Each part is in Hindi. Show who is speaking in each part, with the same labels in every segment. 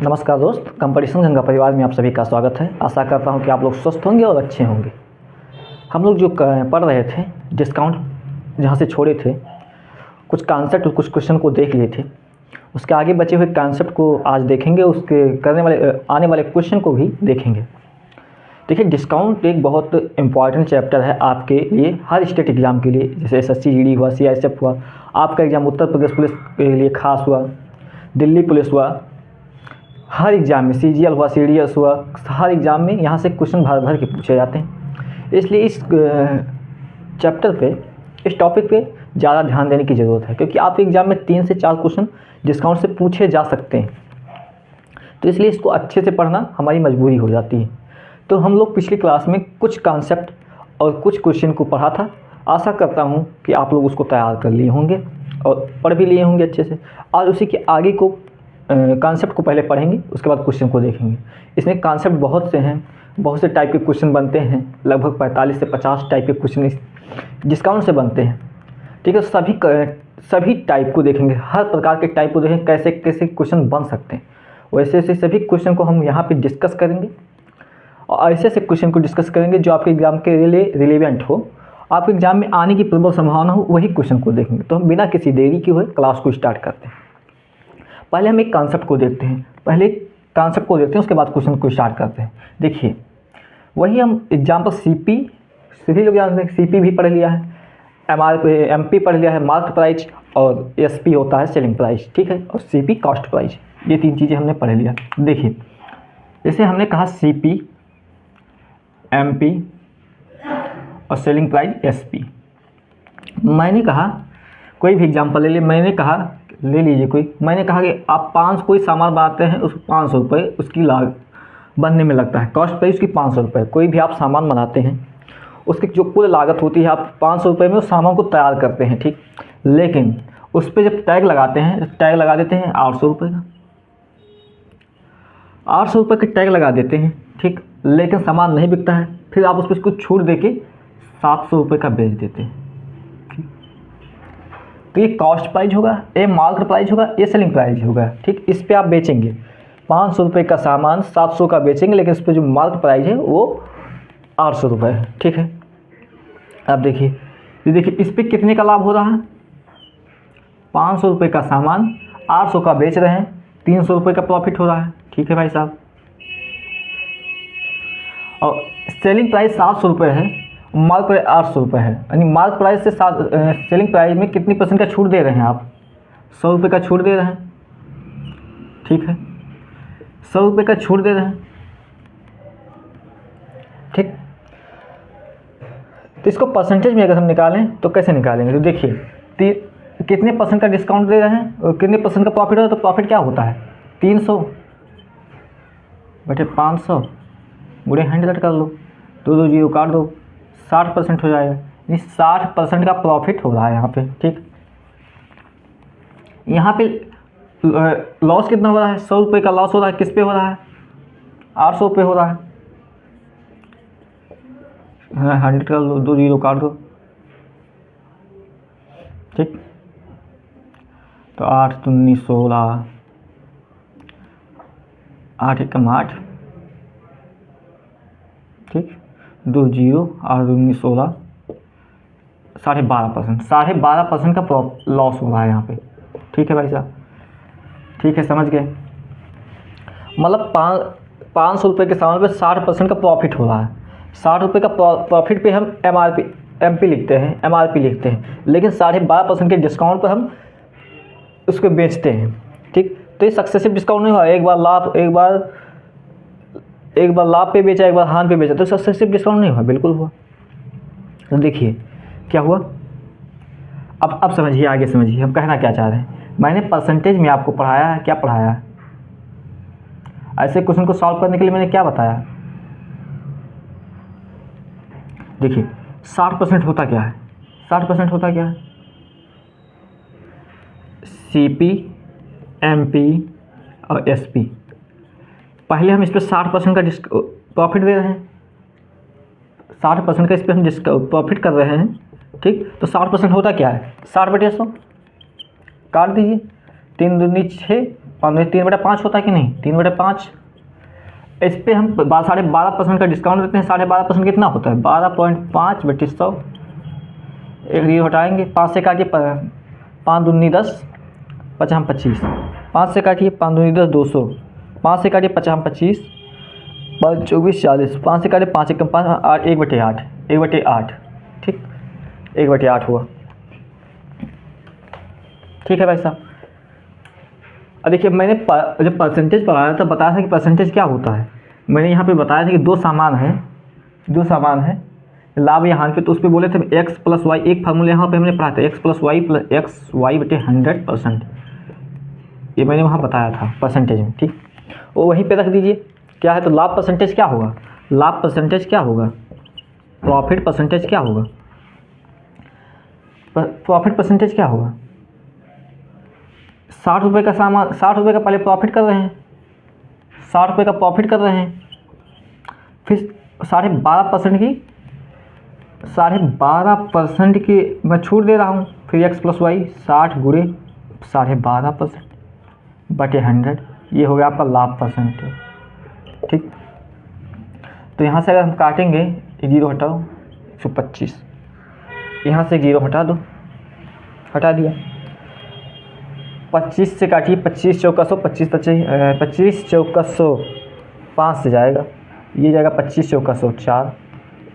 Speaker 1: नमस्कार दोस्त, कंपटीशन गंगा परिवार में आप सभी का स्वागत है। आशा करता हूं कि आप लोग स्वस्थ होंगे और अच्छे होंगे। हम लोग जो पढ़ रहे थे डिस्काउंट जहां से छोड़े थे, कुछ कॉन्सेप्ट और कुछ क्वेश्चन को देख लिए थे। उसके आगे बचे हुए कॉन्सेप्ट को आज देखेंगे, उसके करने वाले आने वाले क्वेश्चन को भी देखेंगे। देखिए, डिस्काउंट एक बहुत इंपॉर्टेंट चैप्टर है आपके लिए, हर स्टेट एग्ज़ाम के लिए। जैसे एसएससी जीडी हुआ, सीआईएसएफ हुआ, आपका एग्ज़ाम उत्तर प्रदेश पुलिस के लिए खास हुआ, दिल्ली पुलिस हुआ, हर एग्ज़ाम में सीजीएल हुआ, सीडीएस हुआ, हर एग्ज़ाम में यहाँ से क्वेश्चन भर भर के पूछे जाते हैं। इसलिए इस चैप्टर पे, इस टॉपिक पे ज़्यादा ध्यान देने की ज़रूरत है, क्योंकि आपके एग्ज़ाम में 3 से 4 क्वेश्चन डिस्काउंट से पूछे जा सकते हैं। तो इसलिए इसको अच्छे से पढ़ना हमारी मजबूरी हो जाती है। तो हम लोग पिछली क्लास में कुछ कॉन्सेप्ट और कुछ क्वेश्चन को पढ़ा था। आशा करता हूँ कि आप लोग उसको तैयार कर लिए होंगे और पढ़ भी लिए होंगे अच्छे से। और उसी के आगे को कॉन्सेप्ट को पहले पढ़ेंगे, उसके बाद क्वेश्चन को देखेंगे। इसमें कॉन्सेप्ट बहुत से हैं, बहुत से टाइप के क्वेश्चन बनते हैं, लगभग 45 से 50 टाइप के क्वेश्चन इस डिस्काउंट से बनते हैं। ठीक है, सभी टाइप को देखेंगे, हर प्रकार के टाइप को देखेंगे, कैसे कैसे क्वेश्चन बन सकते हैं। वैसे ऐसे सभी क्वेश्चन को हम यहाँ पे डिस्कस करेंगे और ऐसे ऐसे क्वेश्चन को डिस्कस करेंगे जो आपके एग्ज़ाम के लिए रिलेवेंट हो, आपके एग्ज़ाम में आने की प्रबल संभावना हो, वही क्वेश्चन को देखेंगे। तो हम बिना किसी देरी के हुए क्लास को स्टार्ट करते हैं। पहले हम एक कॉन्सेप्ट को देखते हैं, उसके बाद क्वेश्चन को स्टार्ट करते हैं। देखिए, वही हम एग्जाम्पल सीपी, सभी लोग जानते हैं सीपी भी पढ़ लिया है, एमपी पढ़ लिया है, मार्केट प्राइस, और एसपी होता है सेलिंग प्राइस, ठीक है, और सीपी कॉस्ट प्राइस। ये 3 चीज़ें हमने पढ़ लिया। देखिए, जैसे हमने कहा सीपी, एमपी और सेलिंग प्राइस एसपी। मैंने कहा कोई भी एग्जाम्पल ले लीजिए कोई। मैंने कहा कि आप कोई सामान बनाते हैं, उस 500 रुपये उसकी लागत बनने में लगता है, कॉस्ट प्राइस उसकी 500 रुपये। कोई भी आप सामान बनाते हैं, उसकी जो कुल लागत होती है, आप 500 रुपये में उस सामान को तैयार करते हैं, ठीक। लेकिन उस पर जब टैग लगाते हैं, टैग लगा देते हैं 800 रुपये का, 800 रुपये का टैग लगा देते हैं, ठीक। लेकिन सामान नहीं बिकता है, फिर आप उस पर कुछ छूट दे के 700 रुपये का बेच देते हैं। तो ये कॉस्ट प्राइस होगा, ये मार्केट प्राइस होगा, ये सेलिंग प्राइस होगा, ठीक। इस पे आप बेचेंगे 500 रुपये का सामान 700 का बेचेंगे, लेकिन इस पर जो मार्केट प्राइस है वो 800 रुपये है, ठीक है। अब देखिए, इस पर कितने का लाभ हो रहा है? 500 रुपये का सामान 800 का बेच रहे हैं, 300 रुपये का प्रॉफिट हो रहा है, ठीक है भाई साहब। और सेलिंग प्राइस 700 रुपये है, मार्केट प्राइस 800 रुपये है, यानी मार्केट प्राइस से सेलिंग प्राइस में कितनी % का छूट दे रहे हैं आप? 100 रुपये का छूट दे रहे हैं, ठीक है, 100 रुपये का छूट दे रहे हैं, ठीक। तो इसको परसेंटेज में अगर हम निकालें तो कैसे निकालेंगे? तो देखिए, कितने % का डिस्काउंट दे रहे हैं और कितने % का प्रॉफिट होता है, तो प्रॉफिट क्या होता है? 300 बटे 500 गुणे 100 कर लो, 2 0 काट दो, 60% हो जाएगा। यानी 60% का प्रॉफिट हो रहा है यहाँ पे, ठीक। यहाँ पे लॉस कितना हो रहा है? 100 रुपये का लॉस हो रहा है। किस पे हो रहा है? 800 पे हो रहा है। 100 कर लो, 2 0 काट दो, ठीक। तो 8 दूनी 16, 8 एकम 8, ठीक, 2 0, 8 दूनी 16, 12.5% का लॉस हो रहा है यहाँ पे, ठीक है भाई साहब, ठीक है, समझ गए। मतलब 500 रुपये के सामान पे 60% का प्रॉफिट हो रहा है। 60 रुपये का प्रॉफिट पे हम एमपी लिखते हैं, लेकिन 12.5% के डिस्काउंट पर हम उसको बेचते हैं, ठीक। तो ये सक्सेसिव डिस्काउंट नहीं हुआ, एक बार लाभ पे बेचा, एक बार हान पे बेचा, तो सक्सेसिव डिस्काउंट नहीं हुआ, बिल्कुल हुआ। तो देखिए क्या हुआ। अब समझिए, आगे समझिए हम कहना क्या चाह रहे हैं। मैंने परसेंटेज में आपको पढ़ाया है, क्या पढ़ाया है? ऐसे क्वेश्चन को सॉल्व करने के लिए मैंने क्या बताया? देखिए, 60% होता क्या है? 60% होता क्या है? सीपी, एमपी और एसपी। पहले हम इस पर 60% का प्रॉफिट दे रहे हैं, 60% का इस पर हम प्रॉफिट कर रहे हैं, ठीक। तो 60% होता क्या है? 60/100 काट दीजिए, 3 दूनी 6, 3/5 होता है कि नहीं, 3/5। इस पर हम 12.5% का डिस्काउंट देते हैं। 12.5% कितना होता है, 12.5/100। एक जीरो हटाएंगे, 5 से काटिए, 5 दूनी 10, 5 25, 5 से काटिए, 5 दूनी 10, 200, 5 से काटिए, 5 25, 5 24 40, 5 से काटिए, 5 एकम 5, 8, 1/8, 1/8, ठीक, 1/8 हुआ। ठीक है भाई साहब। अब देखिए, मैंने जब परसेंटेज पढ़ाया था बताया था कि परसेंटेज क्या होता है। मैंने यहाँ पे बताया था कि दो सामान है लाभ या हानि पे, तो उस पर बोले थे x + y। एक फार्मूला यहाँ पे हमने पढ़ा था, x + y 100%। ये मैंने वहाँ बताया था परसेंटेज में, ठीक। वो वहीं पे रख दीजिए। क्या है तो लाभ परसेंटेज क्या होगा, लाभ परसेंटेज क्या होगा, प्रॉफिट परसेंटेज क्या होगा, प्रॉफिट परसेंटेज क्या होगा। 60 रुपये का सामान, 60 रुपये का पहले प्रॉफिट कर रहे हैं, 60 रुपये का प्रॉफिट कर रहे हैं, फिर 12.5% की 12.5% की मैं छूट दे रहा हूँ। फिर x + y 60 गुणे 12.5/100, ये हो गया आपका लाभ परसेंटेज, ठीक। तो यहाँ से अगर हम काटेंगे, एक जीरो हटाओ, 125, यहाँ से एक जीरो हटा दो, हटा दिया। 25 से काटिए, 25 चौका 100, 25 चौका 100 5 से जाएगा, ये जाएगा 25 चौका 100 4,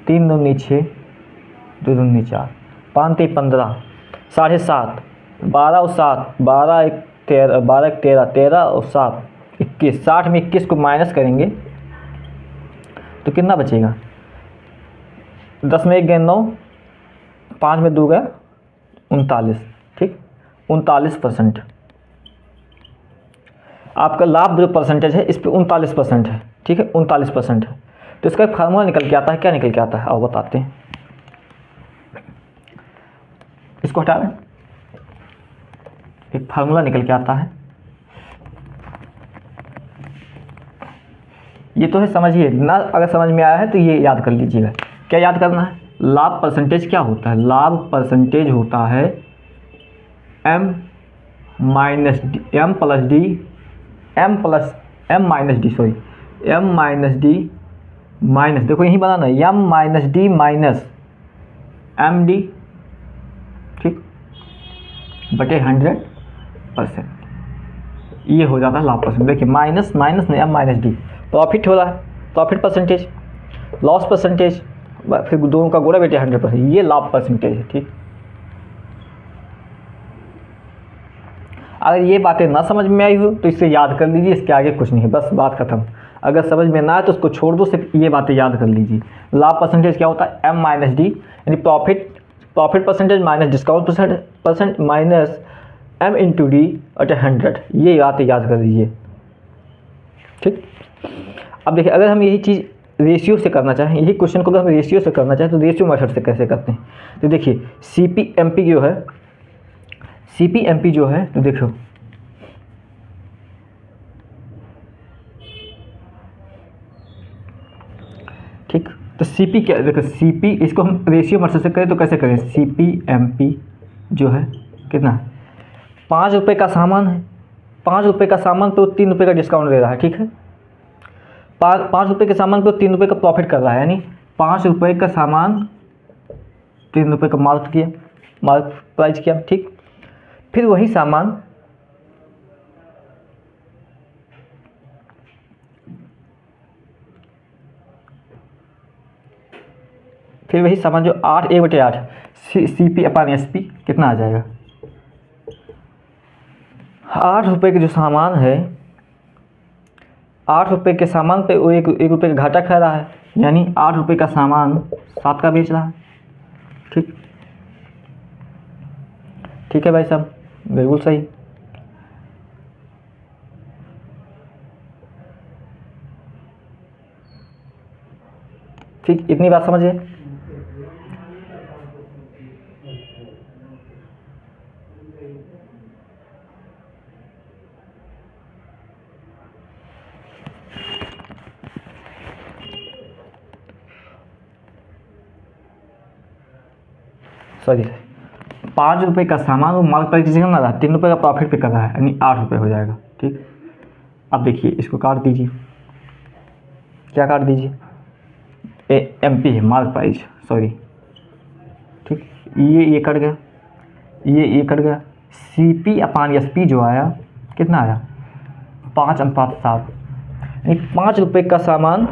Speaker 1: 3 दूनी 6, 2 दूनी 4, 5 3 15, 7.5, 12 और 7, 12 1 13, 12 1 13, 13 और 7 21, 60 में 21 को माइनस करेंगे तो कितना बचेगा, 10 में 1 गए 9, 5 में 2 गया 39, ठीक, 39%। आपका लाभ जो परसेंटेज है इस पर 39% है, ठीक है, 39% है। तो इसका एक फार्मूला निकल के आता है, क्या निकल के आता है आओ बताते हैं। इसको हटा दें, एक फार्मूला निकल के आता है, ये तो है, समझिए ना। अगर समझ में आया है तो ये याद कर लीजिएगा। क्या याद करना है, लाभ परसेंटेज क्या होता है, लाभ परसेंटेज होता है m d माइनस, देखो यही बनाना है, m - d माइनस md, ठीक, बटे 100%। ये हो जाता है लाभ परसेंटेज। देखिए माइनस माइनस में m - d, प्रॉफिट हो रहा है, प्रॉफिट परसेंटेज, लॉस परसेंटेज, फिर दोनों का गुणा बटे 100%, ये लाभ परसेंटेज है, ठीक। अगर ये बातें ना समझ में आई हो तो इसे याद कर लीजिए, इसके आगे कुछ नहीं है, बस बात खत्म। अगर समझ में ना आए तो उसको छोड़ दो, सिर्फ ये बातें याद कर लीजिए। लाभ परसेंटेज क्या होता है, m - d, यानी profit percentage minus discount percent minus m × d बटे 100, ये बातें याद कर लीजिए, ठीक। अब देखिए, अगर हम यही चीज़ रेशियो से करना चाहें, यही क्वेश्चन को अगर हम रेशियो से करना चाहें तो रेशियो मेथड से कैसे करते हैं, तो देखिए CP/MP जो है तो देखो, ठीक। तो CP क्या, देखो CP, इसको हम रेशियो मेथड से करें तो कैसे करें, CP/MP जो है कितना, 5 रुपये का सामान है, 5 रुपये का सामान पे 3 रुपये का डिस्काउंट दे रहा है, ठीक है। 5 रुपये के सामान पे 3 रुपये का प्रॉफिट कर रहा है, यानी 5 रुपये का सामान 3 रुपये का मार्क प्राइस किया, ठीक। फिर वही सामान जो 8 1/8 CP/SP कितना आ जाएगा, 8 रुपये के जो सामान है, 8 रुपये के सामान पे वो 1 रुपये का घाटा खा रहा है, यानी 8 रुपये का सामान 7 का बेच रहा है, ठीक, ठीक है भाई साहब, बिल्कुल सही। ठीक, इतनी बात समझिए। सॉरी, 5 रुपये का सामान वो मार्क प्राइस किसी का ना रहा, 3 रुपये का प्रॉफिट पे कर रहा है, यानी 8 रुपये हो जाएगा, ठीक। अब देखिए इसको काट दीजिए, क्या काट दीजिए, MP है मार्क प्राइस, सॉरी, ठीक, ये कट गया, ये कट गया। CP/SP जो आया कितना आया, 5:7, यानी 5 रुपये का सामान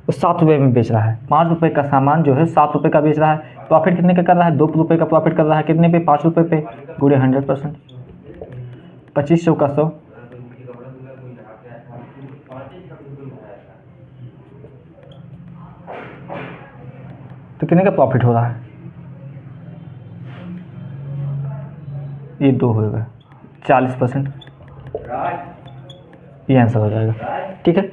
Speaker 1: वो 7 रुपये में बेच रहा है। 5 रुपये का सामान जो है 7 रुपये का बेच रहा है। प्रॉफिट कितने का कर रहा है, 2 रुपये का प्रॉफिट कर रहा है। कितने पे, 5 रुपये पे, गुणे 100%, 2500 का 100, तो कितने का प्रॉफिट हो रहा है, ये 2 होगा, 40%, ये आंसर हो जाएगा। ठीक है,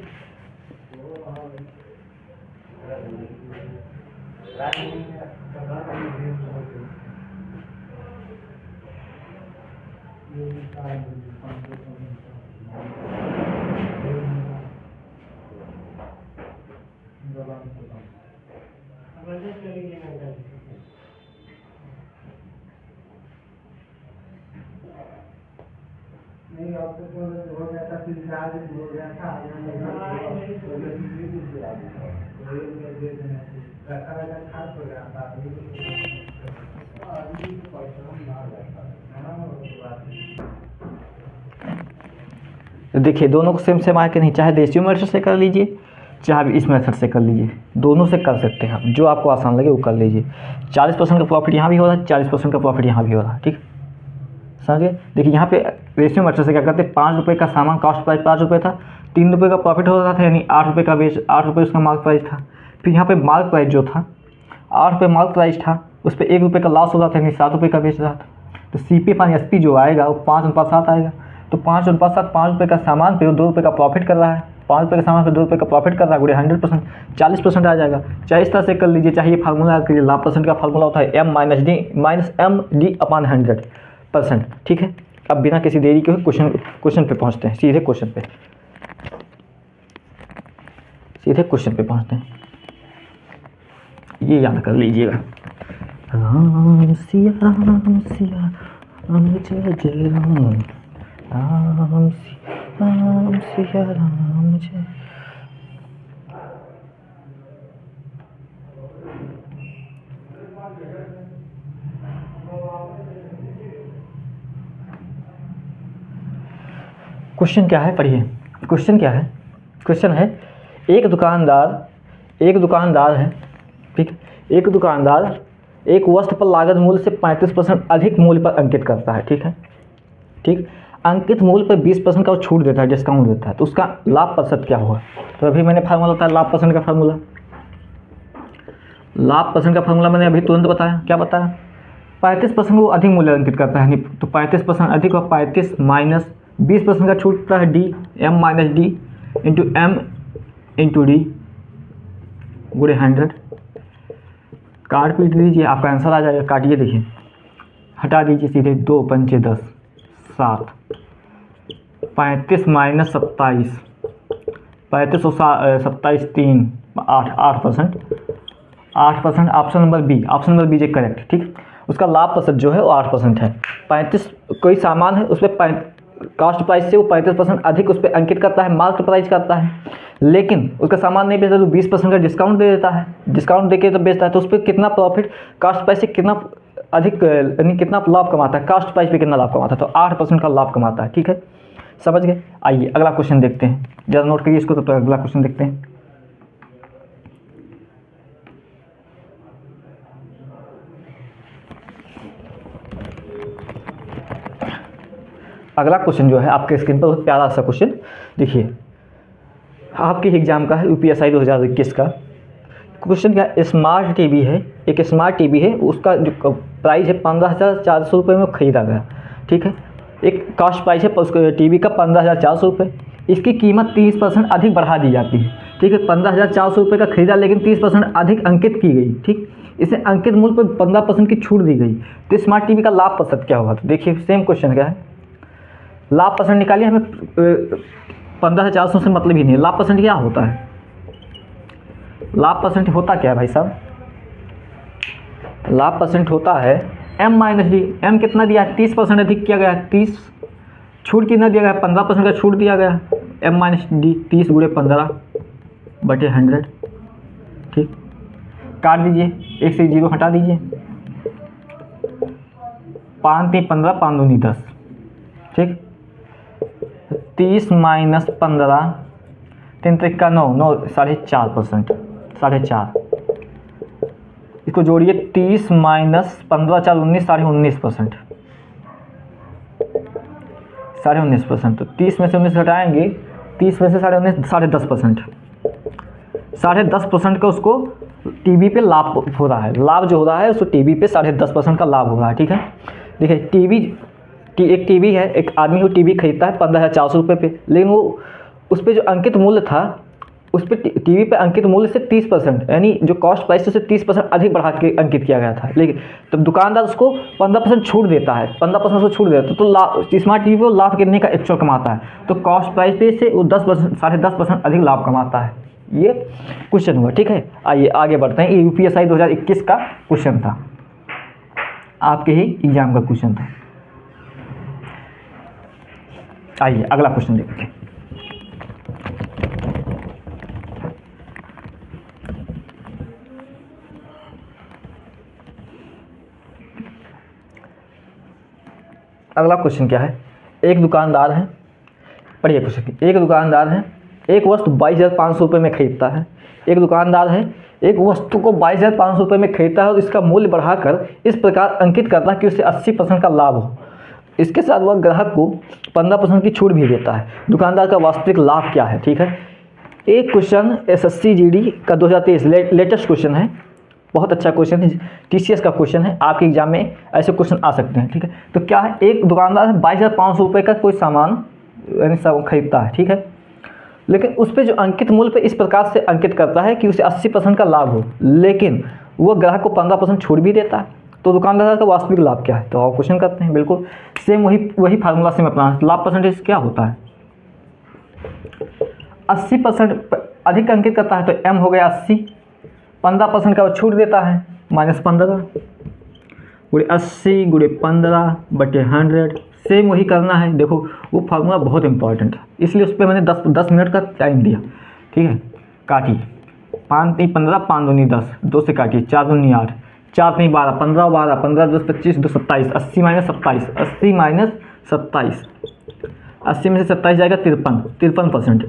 Speaker 1: तो देखिए दोनों को सेम सेम आया कि नहीं, चाहे रेशियो मेथड से कर लीजिए चाहे इस मेथड से कर लीजिए, दोनों से कर सकते हैं आप, जो आपको आसान लगे वो कर लीजिए। 40% का प्रॉफिट यहाँ भी हो रहा है, 40% का प्रॉफिट यहाँ भी हो रहा है। ठीक, समझ गए। देखिए यहाँ पे रेशियो मेथड से क्या करते हैं, 5 रुपये का सामान कॉस्ट प्राइस 5 रुपये था, 3 रुपये का प्रॉफिट हो रहा था, यानी 8 रुपये का 8 रुपये उसका मार्क प्राइस था। फिर यहाँ पे मार्क प्राइस जो था 8 रुपये मार्क प्राइस था, उस पर 1 रुपये का लॉस हो रहा था, यानी 7 रुपये का बेच रहा था। तो CP/SP जो आएगा वो 5:7 आएगा। तो 5:7, 5 रुपये का सामान पे 2 रुपये का प्रॉफिट कर रहा है, 5 रुपये का सामान पे 2 रुपये का प्रॉफिट कर रहा है, गुणे 100%, 40% आ जाएगा। चाहे इस तरह से कर लीजिए, चाहे ये फार्मूला याद कीजिए, लाभ परसेंट का फार्मूला होता है M-D/100%। ठीक है, अब बिना किसी देरी के क्वेश्चन पे पहुँचते हैं, सीधे क्वेश्चन पे पहुँचते हैं। ये याद कर लीजिएगा, राम सिया राम सिया राम जय जय राम, राम सिया राम जय। क्वेश्चन क्या है, पढ़िए। क्वेश्चन क्या है, क्वेश्चन है एक दुकानदार है, ठीक, एक दुकानदार एक वस्तु पर लागत मूल्य से 35% अधिक मूल्य पर अंकित करता है। ठीक है, ठीक, अंकित मूल्य पर 20% का छूट देता है, डिस्काउंट देता है, तो उसका लाभ प्रतिशत क्या होगा। तो अभी मैंने फार्मूला बताया लाभ परसेंट का फार्मूला, लाभ परसेंट का फार्मूला मैंने अभी तुरंत बताया। क्या बताया, 35% वो अधिक मूल्य अंकित करता है, तो 35% अधिक और 35 माइनस 20% का छूटता है, D M-D into M into D गुणे 100। काट पीट दीजिए, आपका आंसर आ जाएगा। काटिए, देखिए, हटा दीजिए सीधे, 2 पंचे 10, 7, 35 माइनस 27, 35 और 27 3 8%, 8%। Option number B is correct. ठीक, उसका लाभ प्रतिशत जो है वो 8% है। 35 कोई सामान है, उस पर कॉस्ट प्राइस से वो 35% अधिक उस पर अंकित करता है, मार्केट प्राइस करता है, लेकिन उसका सामान नहीं बेचता तो 20% का डिस्काउंट दे देता है, डिस्काउंट देके तो बेचता है, तो उस पर कितना प्रॉफिट, कॉस्ट प्राइस से कितना अधिक, यानी कितना लाभ कमाता है, कॉस्ट प्राइस पे कितना लाभ कमाता है, तो 8% का लाभ कमाता है। ठीक है, समझ गए। आइए अगला क्वेश्चन देखते हैं, ज़रा नोट करिए इसको, तो अगला क्वेश्चन देखते हैं। अगला क्वेश्चन जो है आपके स्क्रीन पर बहुत प्यारा सा क्वेश्चन, देखिए आपके एग्जाम का है, UPSI 2021 का क्वेश्चन। क्या, स्मार्ट टीवी है, एक स्मार्ट टीवी है, उसका जो प्राइस है 15,400 रुपये में खरीदा गया। ठीक है, एक कॉस्ट प्राइस है उसको टीवी का 15,400 रुपये, इसकी कीमत 30% अधिक बढ़ा दी जाती है। ठीक है, 15,400 रुपये का खरीदा, लेकिन 30% अधिक अंकित की गई। ठीक, इसे अंकित मूल्य पर 15% की छूट दी गई, तो स्मार्ट टीवी का लाभ प्रतिशत क्या होगा। तो देखिए सेम क्वेश्चन क्या है, लाभ परसेंट निकालिए। हमें 15,400 से मतलब ही नहीं, लाभ परसेंट क्या होता है, लाभ परसेंट होता क्या है भाई साहब, लाभ परसेंट होता है M-D। कितना दिया है, 30% अधिक किया गया है, 30, छूट कितना दिया गया है, 15% का छूट दिया गया है, m माइनस डी 30 गुणे 15/100, ठीक। काट दीजिए, 1 से 0 हटा दीजिए, 5 3 15, 5 दूनी 10, ठीक। 30 माइनस 15, 3 3 का 9, 9 4.5%, 4.5। इसको जोड़िए, 30 माइनस 15 4 19, 19.5%, 19.5%। तो 30 में से 19 घटाएंगे, 30 में से 19, 10.5%, 10.5% का उसको टीवी पे लाभ हो रहा है। लाभ जो हो रहा है उसको टीवी पे 10.5% का लाभ हो रहा है, ठीक है। देखिए एक टीवी है, एक आदमी वो टीवी खरीदता है 15,400 रुपये पे, लेकिन वो उस पर जो अंकित मूल्य था, उस पर टीवी पे अंकित मूल्य से 30%, यानी जो कॉस्ट प्राइस से 30% अधिक बढ़ा के अंकित किया गया था। लेकिन तब दुकानदार उसको 15% छूट देता है, 15% उसको छूट देता है, तो लाभ स्मार्ट टीवी को लाभ कितने का एक्चुअल कमाता है, तो कॉस्ट प्राइस पे से वो 10%, 10.5% अधिक लाभ कमाता है। ये क्वेश्चन हुआ, ठीक है। आइए आगे बढ़ते हैं। ये यूपीएसआई 2021 का क्वेश्चन था, आपके ही एग्जाम का क्वेश्चन था। आइए अगला क्वेश्चन देखते हैं। अगला क्वेश्चन क्या है? एक दुकानदार है, पढ़िए क्वेश्चन। एक दुकानदार है, एक वस्तु 22,500 रुपये में खरीदता है। एक दुकानदार है, एक वस्तु को 22,500 रुपये में खरीदता है और इसका मूल्य बढ़ाकर इस प्रकार अंकित करता है कि उसे 80% का लाभ हो। इसके साथ वह ग्राहक को 15% की छूट भी देता है। दुकानदार का वास्तविक लाभ क्या है? ठीक है, एक क्वेश्चन एसएससी जीडी का 2023 लेटेस्ट क्वेश्चन है, बहुत अच्छा क्वेश्चन है, टीसीएस का क्वेश्चन है, आपके एग्जाम में ऐसे क्वेश्चन आ सकते हैं। ठीक है, तो क्या है, एक दुकानदार 22,500 रुपये का कोई सामान यानी सब खरीदता है, ठीक है, लेकिन उस पर जो अंकित मूल्य पे इस प्रकार से अंकित करता है कि उसे 80% का लाभ हो, लेकिन वो ग्राहक को 15% छूट भी देता है। तो दुकानदार का वास्तविक लाभ क्या है? तो आप क्वेश्चन करते हैं, बिल्कुल सेम वही फार्मूला से अपना। लाभ परसेंटेज क्या होता है? 80% अधिक अंकित करता है तो m हो गया 80, 15% का वो छूट देता है -15 गुणे 80 गुणे 15/100। सेम वही करना है। देखो वो फार्मूला बहुत इंपॉर्टेंट है, इसलिए उस पर मैंने 10 मिनट का टाइम दिया। ठीक है, काटिए, 5 3 15, 5 दूनी 10, 2 से काटिए, 4 दूनी 8, 4 3 12, 15 12, 15 10 25, 2 27, 80 - 27, 80 - 27, 80 में से 27 जाएगा 53%।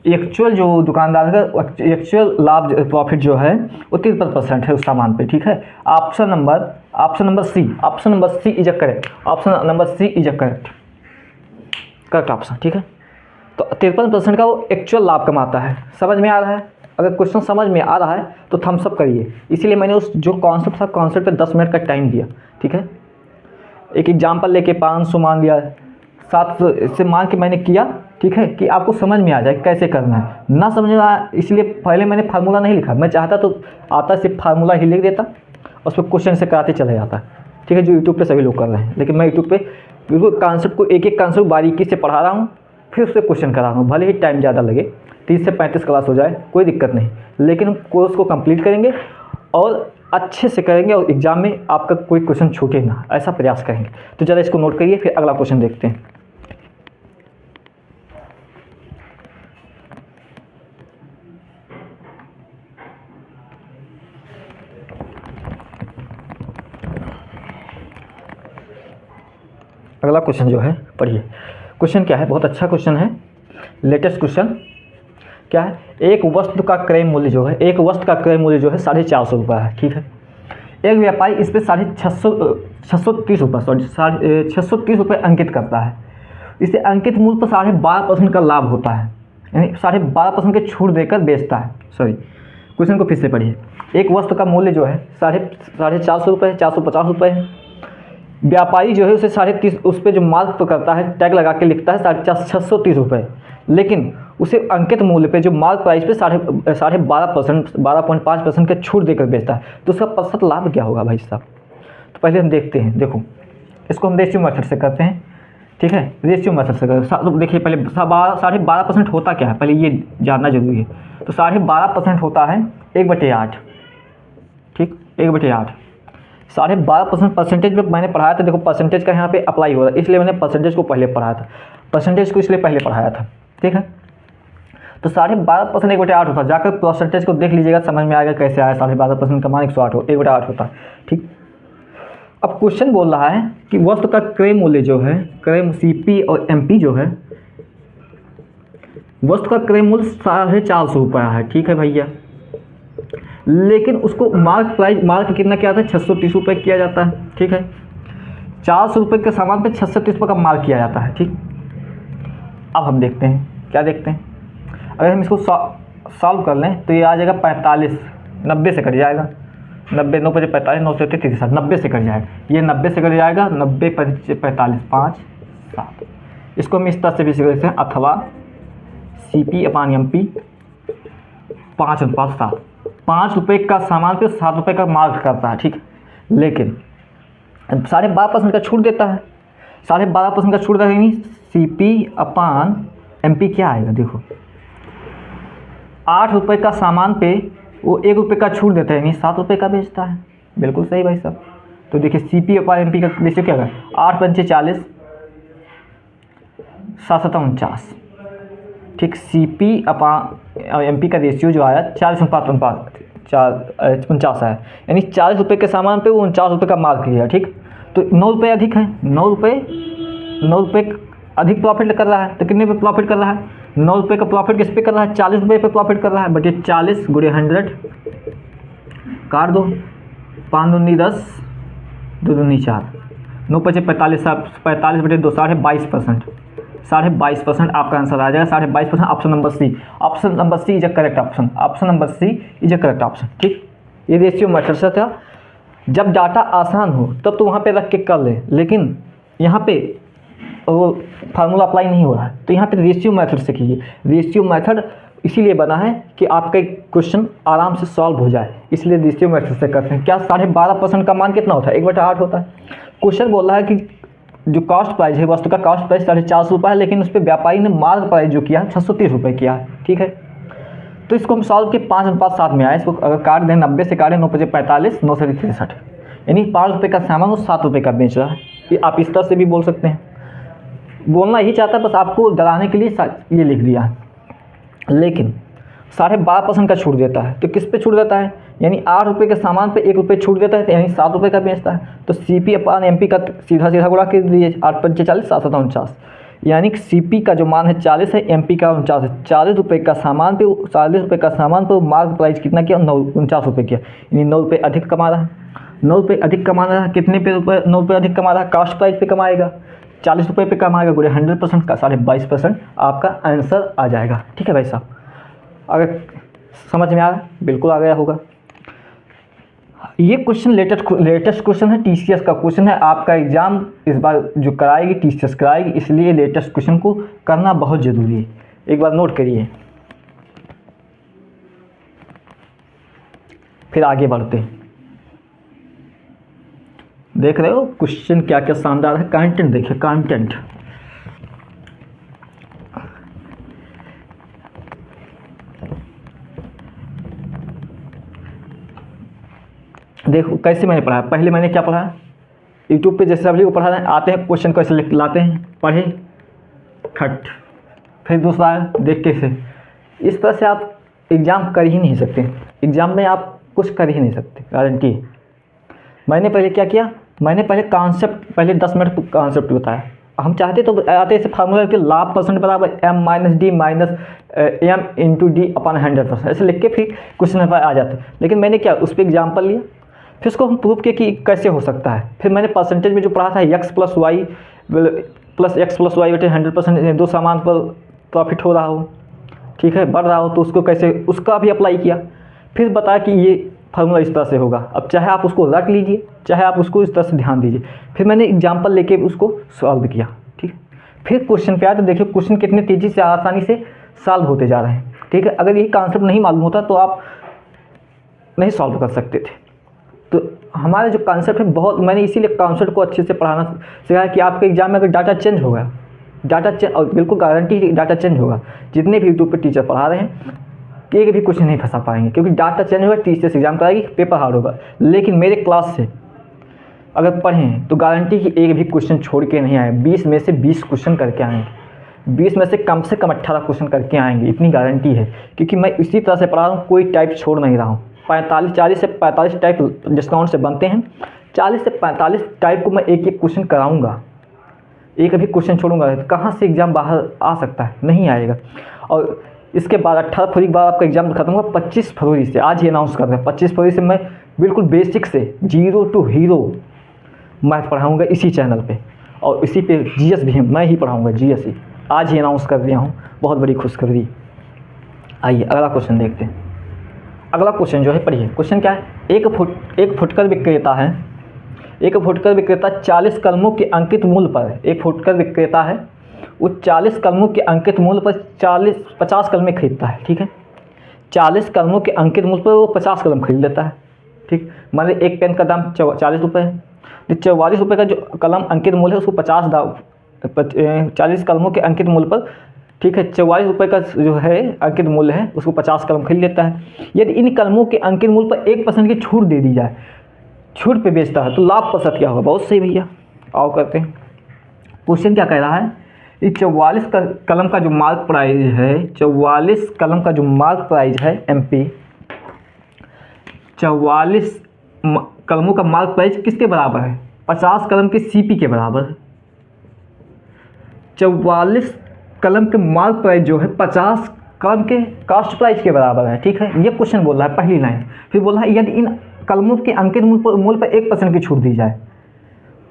Speaker 1: एक्चुअल जो दुकानदार का एक्चुअल लाभ प्रॉफिट जो है वो 53% है उस सामान पे। ठीक है, option number C is a correct. Option number C is a correct option. ठीक है, तो 53% का वो एक्चुअल लाभ कमाता है। समझ में आ रहा है? अगर क्वेश्चन समझ में आ रहा है तो थम्स अप करिए। इसीलिए मैंने उस जो कॉन्सेप्ट था, कॉन्सेप्ट पे 10 मिनट का टाइम दिया। ठीक है, एक एग्जाम्पल लेके 500 मान लिया, 700 से मान के मैंने किया। ठीक है, कि आपको समझ में आ जाए कैसे करना है। ना समझ में आया इसलिए पहले मैंने फार्मूला नहीं लिखा। मैं चाहता तो आता सिर्फ फार्मूला ही लिख देता, उस पर क्वेश्चन से कराते चले जाता। ठीक है, जो यूट्यूब पे सभी लोग कर रहे हैं, लेकिन मैं यूट्यूब पे बिल्कुल कॉन्सेप्ट को एक कॉन्सेप्ट बारीकी से पढ़ा रहा हूँ, फिर उससे क्वेश्चन करा रहा हूँ। भले ही टाइम ज़्यादा लगे, 30 से 35 क्लास हो जाए, कोई दिक्कत नहीं, लेकिन कोर्स को कंप्लीट करेंगे और अच्छे से करेंगे और एग्जाम में आपका कोई क्वेश्चन छूटे ना, ऐसा प्रयास करेंगे। तो ज़रा इसको नोट करिए, फिर अगला क्वेश्चन देखते हैं। अगला क्वेश्चन जो है, पढ़िए। क्वेश्चन क्या है? बहुत अच्छा क्वेश्चन है, लेटेस्ट क्वेश्चन। क्या है? एक वस्तु का क्रय मूल्य जो है 450 रुपये है। ठीक है, एक व्यापारी इस पर 630 रुपये अंकित करता है। इसे अंकित मूल्य पर 12.5% का लाभ होता है, यानी 12.5% के छूट देकर बेचता है। सॉरी, क्वेश्चन को फिर से पढ़िए। एक वस्तु का मूल्य जो है 450 रुपये, 450 रुपये है। व्यापारी जो है उसे 30.5 उस पर जो मार्क तो करता है, टैग लगा के लिखता है 630 रुपये, लेकिन उसे अंकित मूल्य पे जो मार्क प्राइस पे 12.5% का छूट देकर बेचता है। तो उसका प्रतिशत लाभ क्या होगा भाई साहब? तो पहले हम देखते हैं। देखो, इसको हम रेशियो मेथड से करते हैं। ठीक है, रेशियो मेथड से करते हैं। तो देखिए, पहले 12.5% होता क्या है, पहले ये जानना जरूरी है। तो 12.5% होता है 1/8। ठीक, 1/8 12.5% परसेंटेज में मैंने पढ़ाया था। देखो परसेंटेज का यहाँ पे अप्लाई हो रहा है, इसलिए मैंने परसेंटेज को पहले पढ़ाया था। परसेंटेज को इसलिए पहले पढ़ाया था, ठीक है। तो 12.5% 1/8 होता है, जाकर परसेंटेज को देख लीजिएगा, समझ में आएगा कैसे आया। 12.5% का मान 108 हो 1/8 होता है, ठीक। अब क्वेश्चन बोल रहा है कि वस्तु का क्रय मूल्य जो है, क्रय CP और MP जो है, वस्तु का क्रय मूल्य 450 रुपया है, ठीक है भैया। लेकिन उसको मार्क कितना किया था, 630 रुपये किया जाता है, ठीक है। 400 रुपये के सामान पे 630 रुपये का मार्क किया जाता है, ठीक। अब हम देखते हैं, क्या देखते हैं, अगर हम इसको सॉल्व कर लें तो ये आ जाएगा 45, 90 से कट जाएगा, 90 9 5 45 9 से 33 90 से कट जाएगा, ये 90 से कट जाएगा, 90 45 5 7। इसको हम इस तरह से भी सीख सकते हैं, अथवा CP/MP 5:7, 5 रुपये का सामान पे 7 रुपये का मार्क करता है, ठीक। लेकिन 12.5% का छूट देता है, 12.5% का छूट देता है, यानी CP/MP क्या आएगा, देखो 8 रुपये का सामान पे वो 1 रुपये का छूट देता है, यानी 7 रुपये का बेचता है। बिल्कुल सही भाई साहब। तो देखिए CP/MP का रेशियो क्या है, 8 पंचे 40, 7 7 49, ठीक। CP/MP का रेशियो जो आया 40:50 है, यानी 40 रुपये के सामान पे वो 49 रुपये का मार्क किया, ठीक। तो 9 रुपये अधिक है, 9 रुपये अधिक प्रॉफिट कर रहा है। तो कितने पे प्रॉफिट कर रहा है, 9 रुपये का प्रॉफिट किस पे कर रहा है, 40 रुपये पे प्रॉफिट कर रहा है। बट ये 40 × 100 काट दो, 5 दूनी 10, 2 दूनी 4, 9 5 45, 45/2 22%, 22% आपका आंसर आ जाएगा, 22%। Option number C, option number C is a correct option, option number C is a correct option, ठीक। ये रेशियो मेथड से था। जब डाटा आसान हो तब तो वहाँ पे रख के कर ले, लेकिन यहाँ पे वो फार्मूला अप्लाई नहीं हो रहा है, तो यहाँ पे रेशियो मेथड से कीजिए। रेशियो मेथड इसीलिए बना है कि आपका क्वेश्चन आराम से सॉल्व हो जाए, इसलिए रेशियो मेथड से करते हैं। क्या 12.5% का मान कितना होता है, 1/8 होता है। क्वेश्चन बोल रहा है कि जो कॉस्ट प्राइस है, वस्तु का कॉस्ट प्राइस 450 रुपये है, लेकिन उस पर व्यापारी ने मार्क प्राइस जो किया है 630 रुपये किया है, ठीक है। तो इसको हम सॉल्व के 5:7 में आए। इसको अगर काट दें, 90 से काटें, 9 5 45, 9 से 63, यानी 5 रुपये का सामान वो 7 रुपये का बेच रहा है। ये आप इस तरह से भी बोल सकते हैं, बोलना ही चाहता है, बस आपको डराने के लिए ये लिख दिया है। लेकिन 12.5% का छूट देता है, तो किस पे छूट देता है, यानी 8 रुपये के सामान पे 1 रुपये छूट देता है, यानी 7 रुपये का बेचता है। तो CP/MP का सीधा गुणा कर दीजिए, 8 पंचे 40, 7 7 49, यानी CP का जो मान है 40 है, MP का 49 है। 40 रुपये का सामान पे 40 रुपये का सामान पे मार्क प्राइस कितना किया, 49 रुपये किया, यानी 9 रुपये अधिक कमा रहा है। 9 रुपये अधिक कमा रहा है, कितने पे रुपये, 9 रुपये अधिक कमा रहा है, कास्ट प्राइस पे कमाएगा, 40 रुपये पे कमाएगा, गुणे 100% का 22.5% आपका आंसर आ जाएगा, ठीक है भाई साहब। अगर समझ में आ गया, बिल्कुल आ गया होगा। ये क्वेश्चन लेटेस्ट क्वेश्चन है, TCS का क्वेश्चन है। आपका एग्जाम इस बार जो कराएगी TCS कराएगी, इसलिए लेटेस्ट क्वेश्चन को करना बहुत ज़रूरी है, एक बार नोट करिए। फिर आगे बढ़ते हैं। देख रहे हो क्वेश्चन क्या क्या शानदार है। कंटेंट देखिए, कंटेंट देखो कैसे मैंने पढ़ा। पहले मैंने क्या पढ़ा, यूट्यूब पे जैसे सभी को पढ़ा रहे आते हैं, क्वेश्चन कैसे लाते हैं, पढ़े खट, फिर दूसरा देख के से। इस तरह से आप एग्ज़ाम कर ही नहीं सकते, एग्ज़ाम में आप कुछ कर ही नहीं सकते, गारंटी। मैंने पहले क्या किया, मैंने पहले कॉन्सेप्ट, पहले 10 मिनट कॉन्सेप्ट बताया। हम चाहते तो आते ऐसे फार्मूला कि लाभ % बराबर M - D - M × D/100%, ऐसे लिख के फिर क्वेश्चन पर आ जाते। लेकिन मैंने क्या, उस पर एग्जाम्पल लिया, फिर उसको हम प्रूव किया कि कैसे हो सकता है। फिर मैंने परसेंटेज में जो पढ़ा था x + y + x + y 100%, दो सामान पर प्रॉफिट हो रहा हो, ठीक है, बढ़ रहा हो, तो उसको कैसे, उसका भी अप्लाई किया। फिर बताया कि ये फार्मूला इस तरह से होगा। अब चाहे आप उसको रट लीजिए, चाहे आप उसको इस तरह से ध्यान दीजिए। फिर मैंने एग्जाम्पल लेके उसको सॉल्व किया, ठीक। फिर क्वेश्चन पे आया तो देखिए क्वेश्चन कितने तेज़ी से आसानी से सॉल्व होते जा रहे हैं, ठीक है। अगर ये कॉन्सेप्ट नहीं मालूम होता तो आप नहीं सॉल्व कर सकते थे। तो हमारा जो कॉन्सेप्ट है बहुत, मैंने इसीलिए कॉन्सेप्ट को अच्छे से पढ़ाना सिखाया कि आपके एग्जाम में अगर डाटा चेंज होगा, डाटा चेंज, और बिल्कुल गारंटी डाटा चेंज होगा। जितने भी यूट्यूब पर टीचर पढ़ा रहे हैं एक भी क्वेश्चन नहीं फंसा पाएंगे, क्योंकि डाटा चेंज होगा, TCS एग्जाम कराएगी, पेपर हार्ड होगा। लेकिन मेरे क्लास से अगर पढ़ें तो गारंटी कि एक भी क्वेश्चन छोड़ के नहीं आए, 20 में से 20 क्वेश्चन करके आएंगे। 20 में से कम 18 क्वेश्चन करके आएंगे, इतनी गारंटी है, क्योंकि मैं इसी तरह से पढ़ा रहा हूँ, कोई टाइप छोड़ नहीं रहा हूँ। 40 से 45 टाइप डिस्काउंट से बनते हैं, 40 से 45 टाइप को मैं एक एक क्वेश्चन कराऊंगा, एक भी क्वेश्चन छोड़ूंगा। कहाँ से एग्ज़ाम बाहर आ सकता है, नहीं आएगा। और इसके बाद 18 फरवरी के बाद आपका एग्ज़ाम खत्म होगा 25 फरवरी से, आज ही अनाउंस कर रहे हैं 25 फरवरी से मैं बिल्कुल बेसिक से 0 to हीरो मैथ पढ़ाऊँगा इसी चैनल पे, और इसी पे जीएस भी मैं ही पढ़ाऊँगा, जीएस ही आज ही अनाउंस कर दिया हूँ, बहुत बड़ी खुशखबरी। आइए अगला क्वेश्चन देखते हैं। अगला क्वेश्चन जो है पढ़िए, क्वेश्चन क्या है, एक फुटकर विक्रेता है, एक फुटकर विक्रेता 40 कलमों के अंकित मूल्य पर, एक फुटकर विक्रेता है, वो 40 कलमों के अंकित मूल्य पर 50 कलमें खरीदता है, ठीक है। 40 कलमों के अंकित मूल्य पर वो 50 कलम खरीद लेता है, ठीक। मान लीजिए एक पेन का दाम 40 रुपये है, तो 44 रुपये का जो कलम अंकित मूल्य है उसको 40 कलमों के अंकित मूल्य पर, ठीक है, 44 रुपये का जो है अंकित मूल्य है उसको 50 कलम खरीद लेता है। यदि इन कलमों के अंकित मूल्य पर 1% की छूट दे दी जाए, छूट पे बेचता है, तो लाभ प्रतिशत क्या होगा। बहुत सही भैया, आओ करते हैं। क्वेश्चन क्या कह रहा है, इस 44 कलम का जो मार्क प्राइस है, 44 कलम का जो मार्क प्राइस है MP, 44 कलमों का मार्क प्राइस किसके बराबर है, 50 कलम के CP के बराबर है। 44 कलम के मार्क प्राइस जो है 50 कलम के कास्ट प्राइस के बराबर है, ठीक है। ये क्वेश्चन बोल रहा है, पहली लाइन। फिर बोल रहा है यदि इन कलमों के अंकित मूल्य पर 1% की छूट दी जाए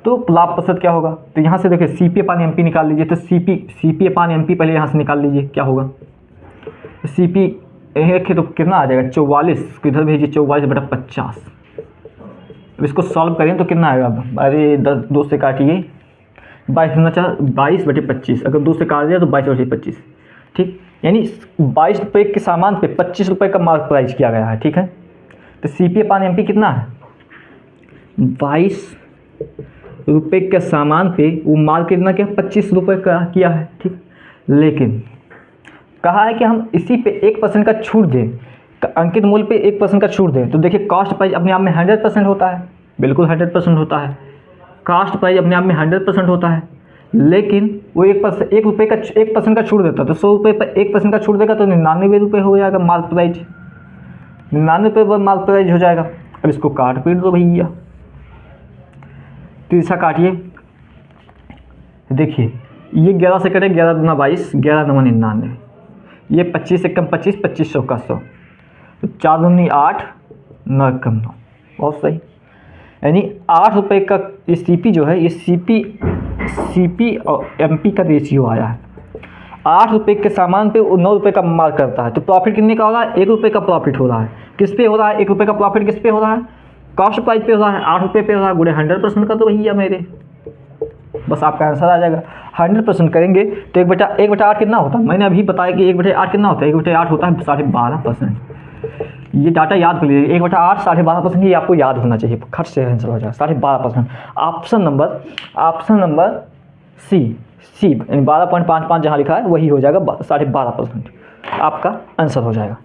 Speaker 1: तो लाभ प्रतिशत क्या होगा। तो यहाँ से देखिए CP/MP निकाल लीजिए, तो CP/MP पहले यहाँ से निकाल लीजिए, क्या होगा। CP रखिए तो कितना आ जाएगा, 44 किधर भेजिए, 44/50। अब इसको सॉल्व करें तो कितना आएगा, अरे 2 से काटिए, 22/25, अगर 2 से काट दिया तो 22/25, ठीक। यानी 22 रुपये के सामान पे 25 रुपये का मार्क प्राइस किया गया है, ठीक है। तो CP/MP कितना है, 22 रुपये के सामान पे वो मार्क कितना क्या 25 रुपये का किया है, ठीक। लेकिन कहा है कि हम इसी पे 1% का छूट दें, अंकित मूल्य पे 1% का छूट दें, तो देखिए कॉस्ट प्राइस अपने आप में 100% होता है, बिल्कुल 100% होता है, कास्ट प्राइस अपने आप में 100% होता है। लेकिन वो 1% का छूट देता, तो 100 रुपये पर 1% का छूट देगा तो 99 रुपये हो जाएगा मार्क प्राइस, 99 रुपये पर मार्क प्राइस हो जाएगा। अब इसको काट पीट दो भैया, तीसरा काटिए, देखिए ये 11 से कटे, 11 दूना 22, 11 नवा 99, ये 25 से कम 25, 2500 का 100, तो 4 दूनी 8, 9 कम 9, बहुत सही। यानी 8 रुपये का ये CP जो है, ये CP और MP का रेशियो आया है। 8 रुपये के सामान पे वो 9 रुपये का मार्क करता है, तो प्रॉफिट कितने का हो रहा है, 1 रुपये का प्रॉफिट हो रहा है। किस पे हो रहा है 1 रुपये का प्रॉफिट, किस पे हो रहा है, कॉस्ट प्राइस पे हो रहा है, 8 रुपये पे हो रहा है, गुणे 100% का, तो भैया मेरे बस आपका आंसर आ जाएगा। 100% करेंगे तो 1/8 कितना होता है, मैंने अभी बताया कि 1/8 कितना होता है, 1/8 होता है 12.5%। ये डाटा याद कर लीजिए, 1/8 12.5%, ये आपको याद होना चाहिए, खर्च से आंसर हो जाएगा 12.5%। ऑप्शन नंबर सी यानी 12.55 जहाँ लिखा है वही हो जाएगा 12.5%, आपका आंसर हो जाएगा।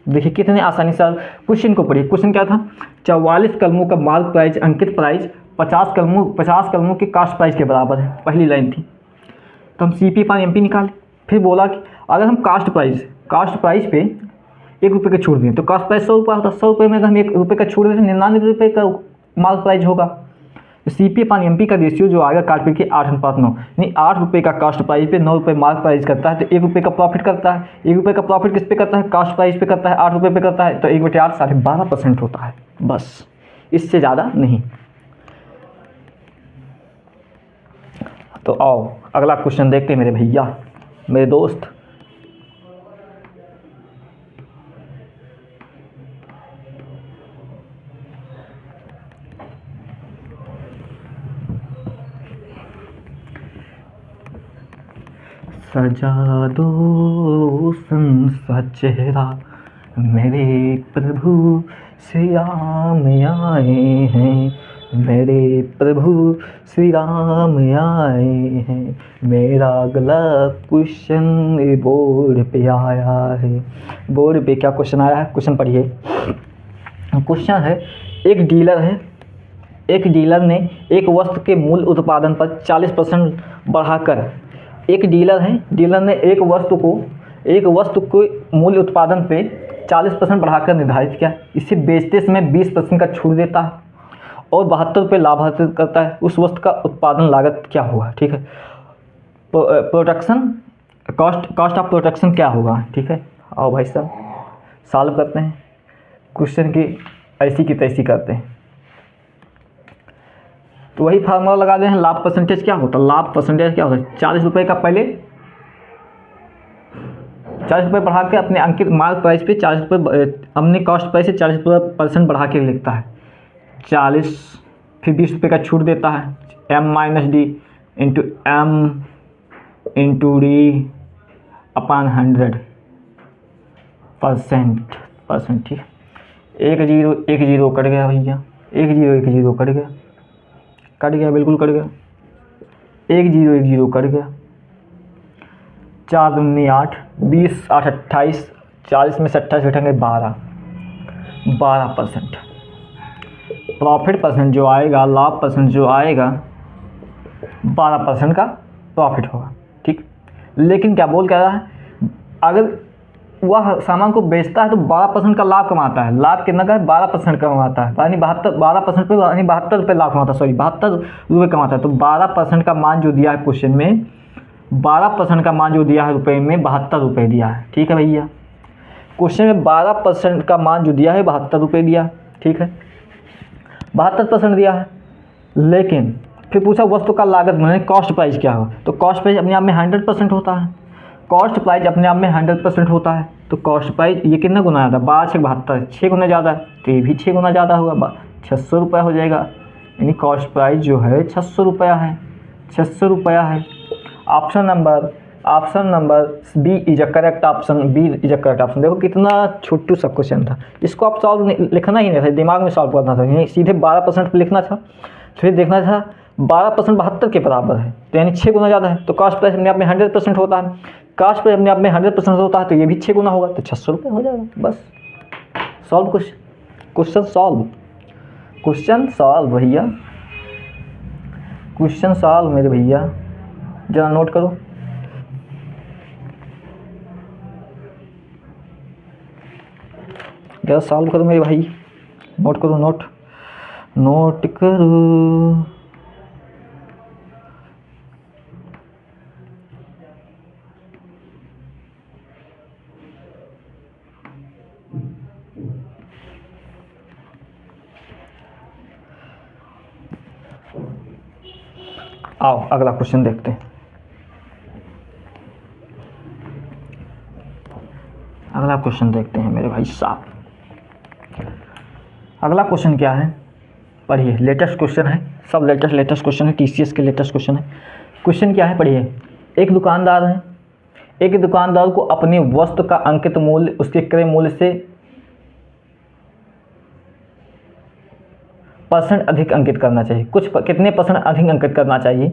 Speaker 1: देखिए कितने आसानी से क्वेश्चन को पढ़िए। क्वेश्चन क्या था, 44 कलमों का मार्क प्राइस अंकित प्राइस 50 कलमों के कास्ट प्राइस के बराबर है, पहली लाइन थी। तो हम CP/MP निकाले, फिर बोला कि अगर हम कास्ट प्राइस पे 1 रुपये का छूट दें तो कास्ट प्राइस 100 रुपये होता है, 100 रुपये में अगर हम 1 रुपये का छूट दें तो 99 रुपये का मार्क प्राइस होगा। तो CP/MP का रेशियो जो आएगा काट पीट के 8:9, यानी 8 रुपये का कास्ट प्राइस पे 9 रुपये मार्क प्राइस करता है, तो 1 रुपये का प्रॉफिट करता है। 1 रुपये का प्रॉफिट किस पे करता है, कास्ट प्राइस पे करता है, 8 रुपये पे करता है, तो 1/8 12.5% होता है, बस इससे ज़्यादा नहीं। तो आओ अगला क्वेश्चन देखते हैं मेरे भैया, मेरे दोस्त। सजा दो सा चेहरा मेरे प्रभु श्री राम आए हैं, मेरे प्रभु श्री राम आए हैं, मेरा अगला क्वेश्चन बोर्ड पे आया है। बोर्ड पे क्या क्वेश्चन आया है, क्वेश्चन पढ़िए। क्वेश्चन है, एक डीलर ने एक वस्तु के मूल उत्पादन पर 40% बढ़ाकर एक डीलर है, डीलर ने एक वस्तु को मूल्य उत्पादन पे 40% बढ़ाकर निर्धारित किया, इसे बेचते समय 20% का छूट देता है और 72 रुपये लाभ हासिल करता है। उस वस्तु का उत्पादन लागत क्या होगा? ठीक है, प्रोडक्शन कॉस्ट ऑफ प्रोडक्शन क्या होगा? ठीक है, आओ भाई साहब सॉल्व करते हैं क्वेश्चन की, ऐसी की तैसी करते हैं। तो वही फार्मूला लगा दे हैं। लाभ परसेंटेज क्या होता है? लाभ परसेंटेज क्या होता है? 40 रुपये का पहले 40 रुपये बढ़ा के अपने अंकित मार्क प्राइस पे 40 रुपये, अपने कॉस्ट प्राइस से 40% बढ़ा के लिखता है 40, फिर 20 रुपये का छूट देता है, M-D into M into D upon 100%। ठीक है, एक जीरो कट गया भैया, एक जीरो कट गया, बिल्कुल कट गया, एक जीरो कट गया, 4 दूनी 8, 20 8 28, 40 में से 28 घटेंगे 12%। प्रॉफिट परसेंट जो आएगा, लाभ परसेंट जो आएगा 12% का प्रॉफिट होगा। ठीक, लेकिन क्या बोल कह रहा है, अगर वह सामान को बेचता है तो 12% का लाभ कमाता है। लाभ कितना का है? 12% कमाता है, यानी 12% पे यानी 72 रुपये लाभ कमाता है, सॉरी 72 रुपये कमाता है। तो 12% का मान जो दिया है क्वेश्चन में, 12% का मान जो दिया है रुपये में 72 रुपये दिया है। ठीक है भैया, क्वेश्चन में 12% का मान जो दिया है 72 रुपये दिया। ठीक है, 72% दिया है, लेकिन फिर पूछा वस्तु का लागत मैंने कॉस्ट प्राइस क्या हो? तो कॉस्ट प्राइस अपने आप में 100% होता है, कॉस्ट प्राइस अपने आप में 100% होता है। तो कॉस्ट प्राइस ये कितना गुना ज़्यादा? 12 6 72, 6 गुना ज़्यादा है, तो ये भी 6 गुना ज़्यादा होगा, 600 रुपया हो जाएगा। यानी कॉस्ट प्राइस जो है 600 रुपया है, 600 रुपया है। Option number B is a correct option, B is a correct option. देखो कितना छोटू सा क्वेश्चन था, इसको आप सॉल्व लिखना ही नहीं था, दिमाग में सॉल्व करना था, यानी सीधे 12% पर लिखना था, फिर देखना था 12% 72 के बराबर है, तो यानी 6 गुना ज़्यादा है। तो कॉस्ट प्राइस अपने आप में 100% होता है, कॉस्ट प्राइस अपने आप में 100% होता है, तो ये भी 6 गुना होगा, तो 600 रुपये हो जाएगा। बस सॉल्व क्वेश्चन सॉल्व भैया, क्वेश्चन सॉल्व मेरे भैया, जरा नोट करो। जरा सॉल्व करो मेरे भाई, नोट करो, नोट करो। आओ अगला क्वेश्चन देखते हैं। अगला क्वेश्चन देखते हैं मेरे भाई साहब। अगला क्वेश्चन क्या है? पढ़िए, लेटेस्ट क्वेश्चन है, सब लेटेस्ट क्वेश्चन है, TCS के लेटेस्ट क्वेश्चन है। क्वेश्चन क्या है पढ़िए। एक दुकानदार है, एक दुकानदार को अपनी वस्तु का अंकित मूल्य उसके क्रय मूल्य से % अधिक अंकित करना चाहिए। कितने % अधिक अंकित करना चाहिए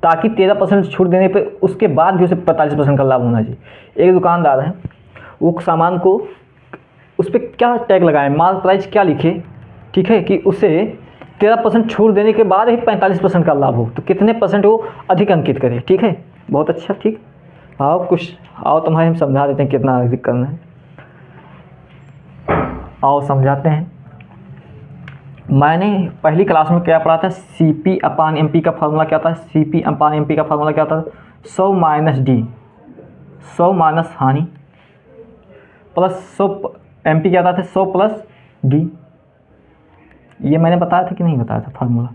Speaker 1: ताकि 13% छूट देने पे उसके बाद भी उसे 45% का लाभ होना चाहिए। एक दुकानदार है, वो सामान को उस पर क्या टैग लगाए, माल प्राइस क्या लिखे, ठीक है, कि उसे 13% छूट देने के बाद ही 45% का लाभ हो, तो कितने % वो अधिक अंकित करे। ठीक है, बहुत अच्छा। ठीक, आओ तुम्हारे हम समझा देते हैं कितना अधिक करना है। आओ समझाते हैं। मैंने पहली क्लास में क्या पढ़ा था? CP/MP का फार्मूला क्या था? CP/MP का फार्मूला क्या था? 100 माइनस D, 100 माइनस हानि प्लस 100 MP क्या था? 100 प्लस D। ये मैंने बताया था कि नहीं बताया था फार्मूला?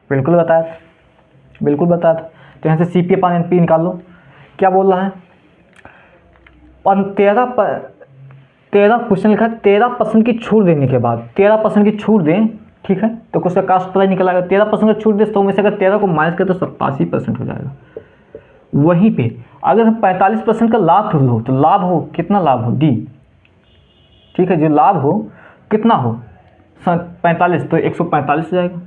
Speaker 1: बिल्कुल बताया था, बिल्कुल बताया था। तो यहाँ से CP/MP निकाल लो। क्या बोल रहा है? 13 क्वेश्चन लिखा है, 13% की छूट देने के बाद 13% की छूट दें, ठीक है, तो कुछ का कास्ट प्राइस निकल आएगा। 13% की छूट दे, 100 में से अगर 13 को माइनस करें तो 87% हो जाएगा। वहीं पे अगर हम 45% का लाभ हो, तो लाभ हो कितना? लाभ हो D, ठीक है, जो लाभ हो कितना हो 45, तो 145 हो जाएगा।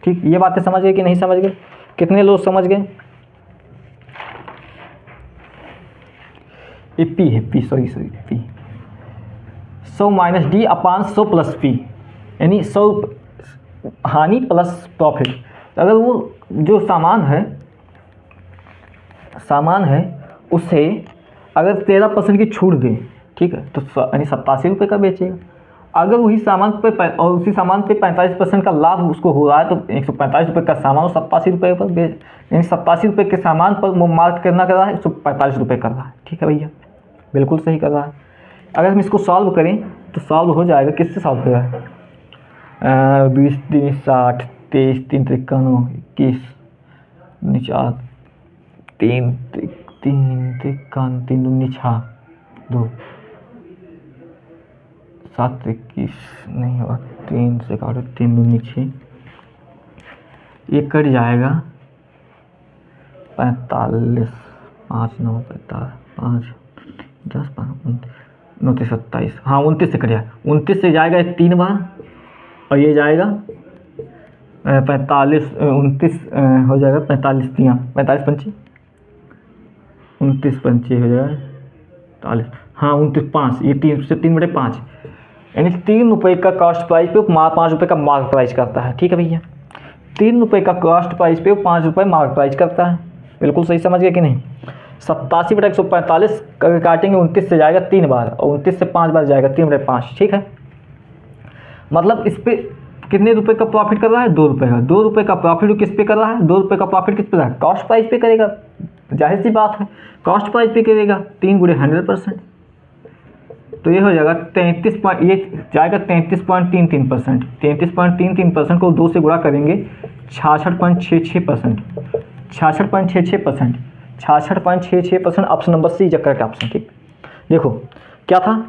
Speaker 1: ठीक, ये बातें समझ गए कि नहीं समझ गए? कितने लोग समझ गए? P है, P, sorry P, 100 minus D अपान 100 प्लस P, यानी 100 हानि प्लस प्रॉफिट। अगर वो जो सामान है सामान है उसे अगर 13% की छूट दें, ठीक है, तो यानी 87 रुपये का बेचेगा। अगर वही सामान पे और उसी सामान पे 45% का लाभ उसको हो रहा है तो 145 रुपये का सामान वो 87 रुपये पर बेच, यानी 87 रुपये के सामान पर वो मार्क करना कर रहा है 145 रुपये कर रहा है। ठीक है भैया, बिल्कुल सही कर रहा है। अगर हम इसको सॉल्व करें तो सॉल्व हो जाएगा, किससे सॉल्व हो जाएगा? 20 3 60, 23 3 53, 21 4 3 3 53 3 दूनी 6 2 7 21 नहीं होगा, 3 से काटो 3 दूनी 6, ये कट जाएगा 45 5 9 45 5 10 5 29 27, हाँ 29 से कट जाएगा। 29 से जाएगा 3 बार और ये जाएगा 45 29 हो जाएगा 45 45 पंची 29 पंची हो जाएगा 40, हाँ 29 5, ये 3 से 3/5, यानी 3 रुपये का कॉस्ट प्राइस पे 5 रुपये का मार्क प्राइस करता है। ठीक है भैया, 3 रुपये का कॉस्ट प्राइस पे 5 रुपये मार्क प्राइस करता है। बिल्कुल सही समझ गए कि नहीं? 87/145 काटेंगे, 29 से जाएगा 3 बार और 29 से 5 बार जाएगा 3/5। ठीक है, मतलब इस पे कितने रुपए का प्रॉफिट कर रहा है? 2 रुपये का। 2 रुपये का प्रॉफिट किस पे कर रहा है? 2 रुपये का प्रॉफिट किस पे कर रहा है? कॉस्ट प्राइस पे करेगा, जाहिर सी बात है, कॉस्ट प्राइस पे करेगा। 3 × 100%, तो ये हो जाएगा 33, ये जाएगा 33.33%। 33.33% को 2 से गुणा करेंगे 66.66%। 66.66%, 66.66%, option number C is correct option. ठीक, देखो क्या था,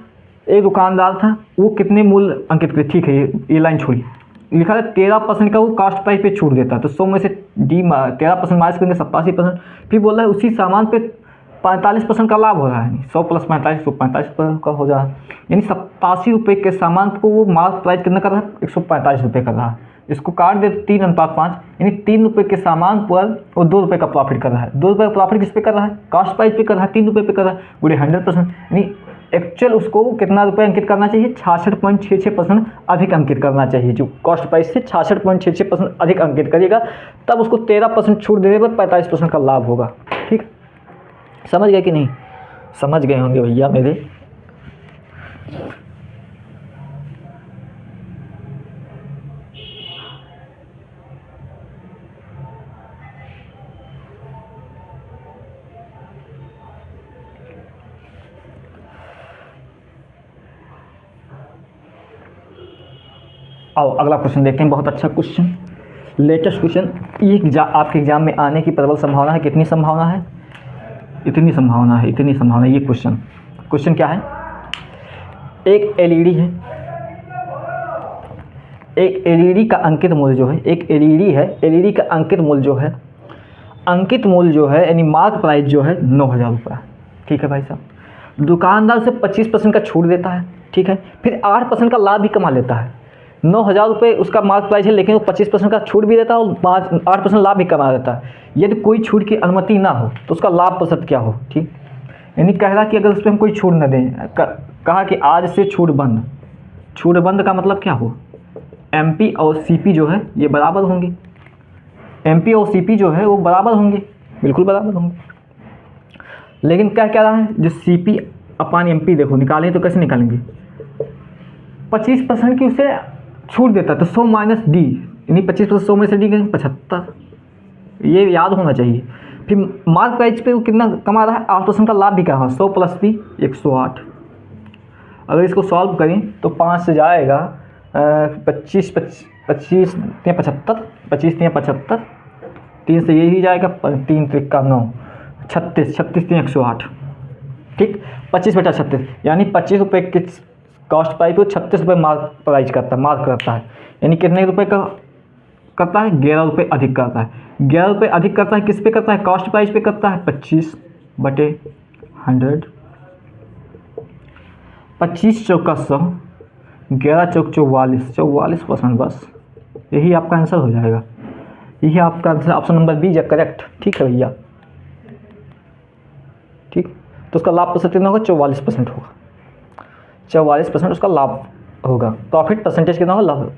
Speaker 1: एक दुकानदार था, वो कितने मूल्य अंकित करे, ठीक है ये लाइन छोड़िए, लिखा है 13% का वो कॉस्ट प्राइस पे छूट देता है, तो 100 में से डी 13% माइनस करेंगे 87%। फिर बोल रहा है उसी सामान पे 45% का लाभ हो रहा है, 100 + 45 तो 45 का हो रहा है, यानी 87 रुपये के सामान को वो मार्क प्राइस कितना कर रहा है? 145 रुपये कर रहा है। इसको काट दे 3:5, यानी 3 रुपये के सामान पर वो 2 रुपये का प्रॉफिट कर रहा है। 2 रुपये का प्रॉफिट किस पे कर रहा है? कॉस्ट प्राइस पे कर रहा है, 3 रुपये पे कर रहा है, गुणे 100%, यानी एक्चुअल उसको कितना रुपये अंकित करना चाहिए? 66.66% अधिक अंकित करना चाहिए। जो कॉस्ट प्राइस से 66.66% अधिक अंकित करेगा तब उसको 13% छूट देने पर 45% का लाभ होगा। ठीक, समझ गए कि नहीं? समझ गए होंगे भैया मेरे। आओ अगला क्वेश्चन देखते हैं, बहुत अच्छा क्वेश्चन, लेटेस्ट क्वेश्चन। ये आपके एग्जाम में आने की प्रबल संभावना है। कितनी संभावना है? इतनी संभावना है, इतनी संभावना। ये क्वेश्चन क्या है? एक एलईडी है, एक एलईडी का अंकित मूल्य जो है, एक एलईडी है, एलईडी का अंकित मूल्य जो है, अंकित मूल्य जो है यानी मार्क प्राइस जो है 9000 रुपये। ठीक है भाई साहब, दुकानदार से 25% का छूट देता है। ठीक है, फिर 8% का लाभ भी कमा लेता है। 9000 रुपये उसका मार्क प्राइस है, लेकिन वो 25% का छूट भी देता है और 8% लाभ भी कमा देता है। यदि कोई छूट की अनुमति ना हो तो उसका लाभ प्रतिशत क्या हो? ठीक, यानी कह रहा कि अगर उस पर हम कोई छूट न दें, कहा कि आज से छूट बंद। छूट बंद का मतलब क्या हो? एमपी और सीपी जो है ये बराबर होंगे, एमपी और सीपी जो है वो बराबर होंगे, बिल्कुल बराबर होंगे। लेकिन क्या रहा है, जो सीपी अपान एमपी देखो निकालें तो कैसे निकालेंगे? 25% की उसे छूट देता है तो 100 - डी, यानी 25% 100 में से डी 75, ये याद होना चाहिए। फिर मार्क प्राइस पे वो कितना कमा रहा है? 8% का लाभ भी कर रहा है, 100 + b 108। अगर इसको सॉल्व करें तो 5 से जाएगा 25 25 3 75, 25 3 75, 3 से यही जाएगा 3 3 का 9, 36 36 3 108। ठीक, 25/36, यानी 25 रुपये के कॉस्ट प्राइस को 36 रुपये मार्क प्राइस करता है, मार्क करता है, यानी कितने रुपये का करता है? 11 रुपये अधिक करता है। 11 रुपये अधिक करता है, किस पे करता है? कॉस्ट प्राइस पे करता है, 25/100, 25 चौका 100, 11 चौक 44, 44%। बस यही आपका आंसर हो जाएगा, यही आपका answer, option number B is correct. ठीक है भैया, ठीक, तो उसका लाभ प्रतिशत कितना होगा? 44% होगा, 44% उसका लाभ होगा। प्रॉफिट परसेंटेज कितना होगा? लाभ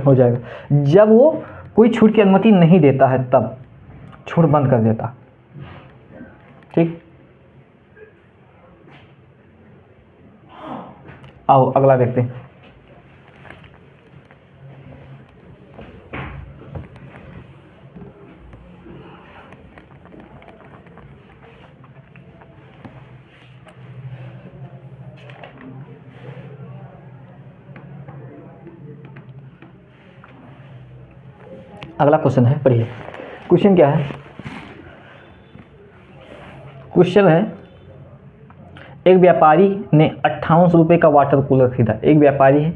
Speaker 1: हो जाएगा। जब वो कोई छूट की अनुमति नहीं देता है तब छूट बंद कर देता। ठीक। आओ अगला देखते हैं। अगला क्वेश्चन है, पढ़िए। क्वेश्चन क्या है? क्वेश्चन है, एक व्यापारी ने 5800 रुपये का वाटर कूलर खरीदा। एक व्यापारी है,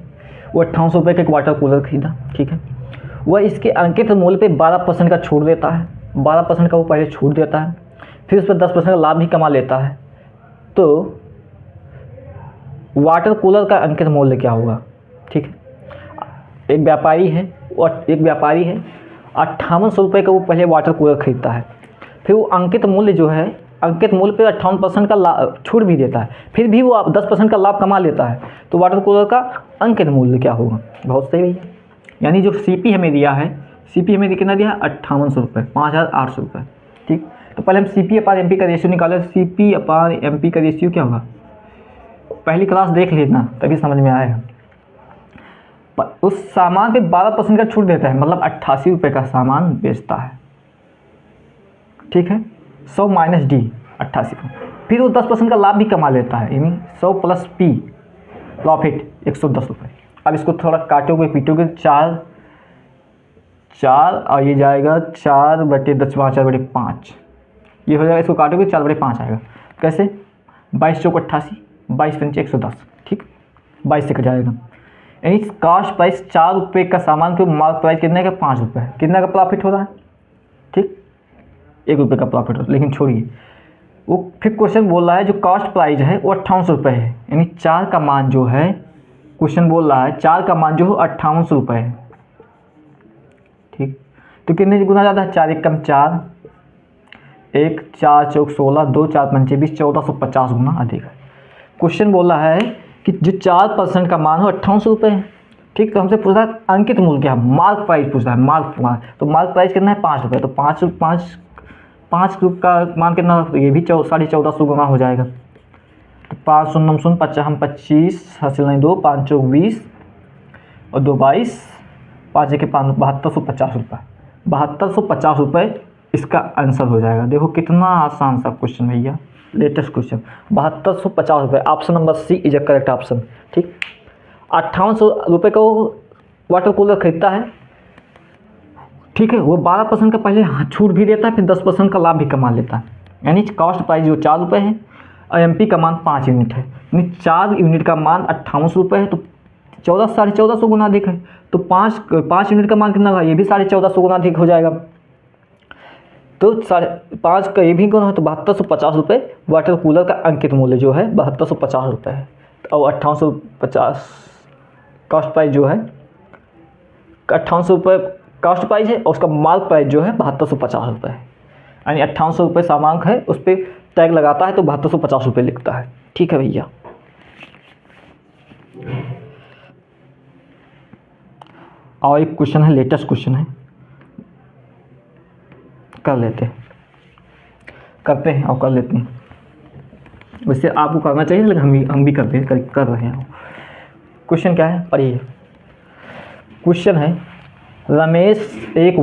Speaker 1: वो 5800 रुपये का एक वाटर कूलर खरीदा, ठीक है। वह इसके अंकित मूल्य पे 12% का छूट देता है। 12% का वो पहले छूट देता है, फिर उस पर 10% का लाभ भी कमा लेता है। तो वाटर कूलर का अंकित मूल्य क्या होगा? ठीक है, एक व्यापारी है, 5800 रुपये का वो पहले वाटर कूलर खरीदता है, फिर वो अंकित मूल्य जो है, अंकित मूल्य पे 58% का छूट भी देता है, फिर भी वो 10% का लाभ कमा लेता है। तो वाटर कूलर का अंकित मूल्य क्या होगा? बहुत सही भैया। यानी जो सीपी हमें दिया है, सीपी हमें कितना दिया है? 5800 रुपये, 5800 रुपये, ठीक। तो पहले हम सीपी अपान एमपी का रेशियो निकालें। सीपी अपान एमपी का रेशियो क्या होगा? पहली क्लास देख लेना तभी समझ में आएगा। उस सामान पे 12% का छूट देता है, मतलब 88 रुपये का सामान बेचता है, ठीक है। 100 माइनस डी 88 का, फिर वो 10% का लाभ भी कमा लेता है, यानी 100 प्लस पी प्रॉफिट 110 रुपये। अब इसको थोड़ा काटोगे पीटोगे, 4 और ये जाएगा 4/10 ये हो जाएगा। इसको काटोगे 4/5 आएगा। कैसे? 22 चौक 88, 22 पंचे 110, ठीक, 22 से कट जाएगा। यानी कास्ट प्राइस 4 रुपये का सामान को मार्क प्राइस कितने का? 5 रुपये। कितना का प्रॉफिट हो रहा है? ठीक, 1 रुपये का प्रॉफिट हो रहा है। लेकिन छोड़िए, वो फिर क्वेश्चन बोल रहा है जो कास्ट प्राइस है वो 5800 रुपये है, यानी 4 का मान जो है, क्वेश्चन बोल रहा है 4 का मान जो है 5800 रुपये है, ठीक। तो कितने गुना ज़्यादा है? 4 एकम 4, 1 4 चौक 16, 2 4 पंचे 20, 1450 गुना अधिक है। क्वेश्चन बोल रहा है कि जो 4% का मान हो 5800 रुपये है, ठीक। तो हमसे पूछ रहा है अंकित मूल्य क्या है? मार्क प्राइस पूछ रहा है, मार्क। तो मार्क प्राइस कितना है? 5 रुपये। तो 5 रुपये का मान कितना? तो ये भी 1450 गुना हो जाएगा। तो 5 शून्य 0 50 हम 25 हासिल नहीं 2, 5 चौक 20 और 2 22, 5 एक 5 7250 रुपये। 7250 रुपये इसका आंसर हो जाएगा। देखो कितना आसान सा क्वेश्चन भैया, लेटेस्ट क्वेश्चन। 7250 रुपये, option number C is a correct option, ठीक। 5800 रुपये का वो वाटर कूलर खरीदता है, ठीक है। वो 12% का पहले छूट भी देता है, फिर 10% का लाभ भी कमा लेता है। यानी कॉस्ट प्राइस जो 4 रुपये है और एमपी का मान 5 यूनिट है, यानी 4 यूनिट का मान 5800 रुपये है, तो 1400 गुना अधिक है। तो 5 यूनिट का मान कितना होगा? ये भी 1450 गुना अधिक हो जाएगा। तो 5.5 का ये भी गुना है, तो 7250 रुपये वाटर कूलर का अंकित मूल्य जो है 7250 रुपये है। और 5850 कॉस्ट प्राइस जो है, 5800 रुपये कॉस्ट प्राइस है और उसका मार्क प्राइस जो है 7250 रुपये है। यानी 5800 रुपये सामान है, उस पर टैग लगाता है तो 7250 रुपये लिखता है, ठीक है भैया। और एक क्वेश्चन है, लेटेस्ट क्वेश्चन है, करते हैं और कर लेते हैं। वैसे आपको करना चाहिए, लेकिन हम भी करते हैं, कर रहे हैं। क्वेश्चन क्या है? पढ़िए। क्वेश्चन है, रमेश एक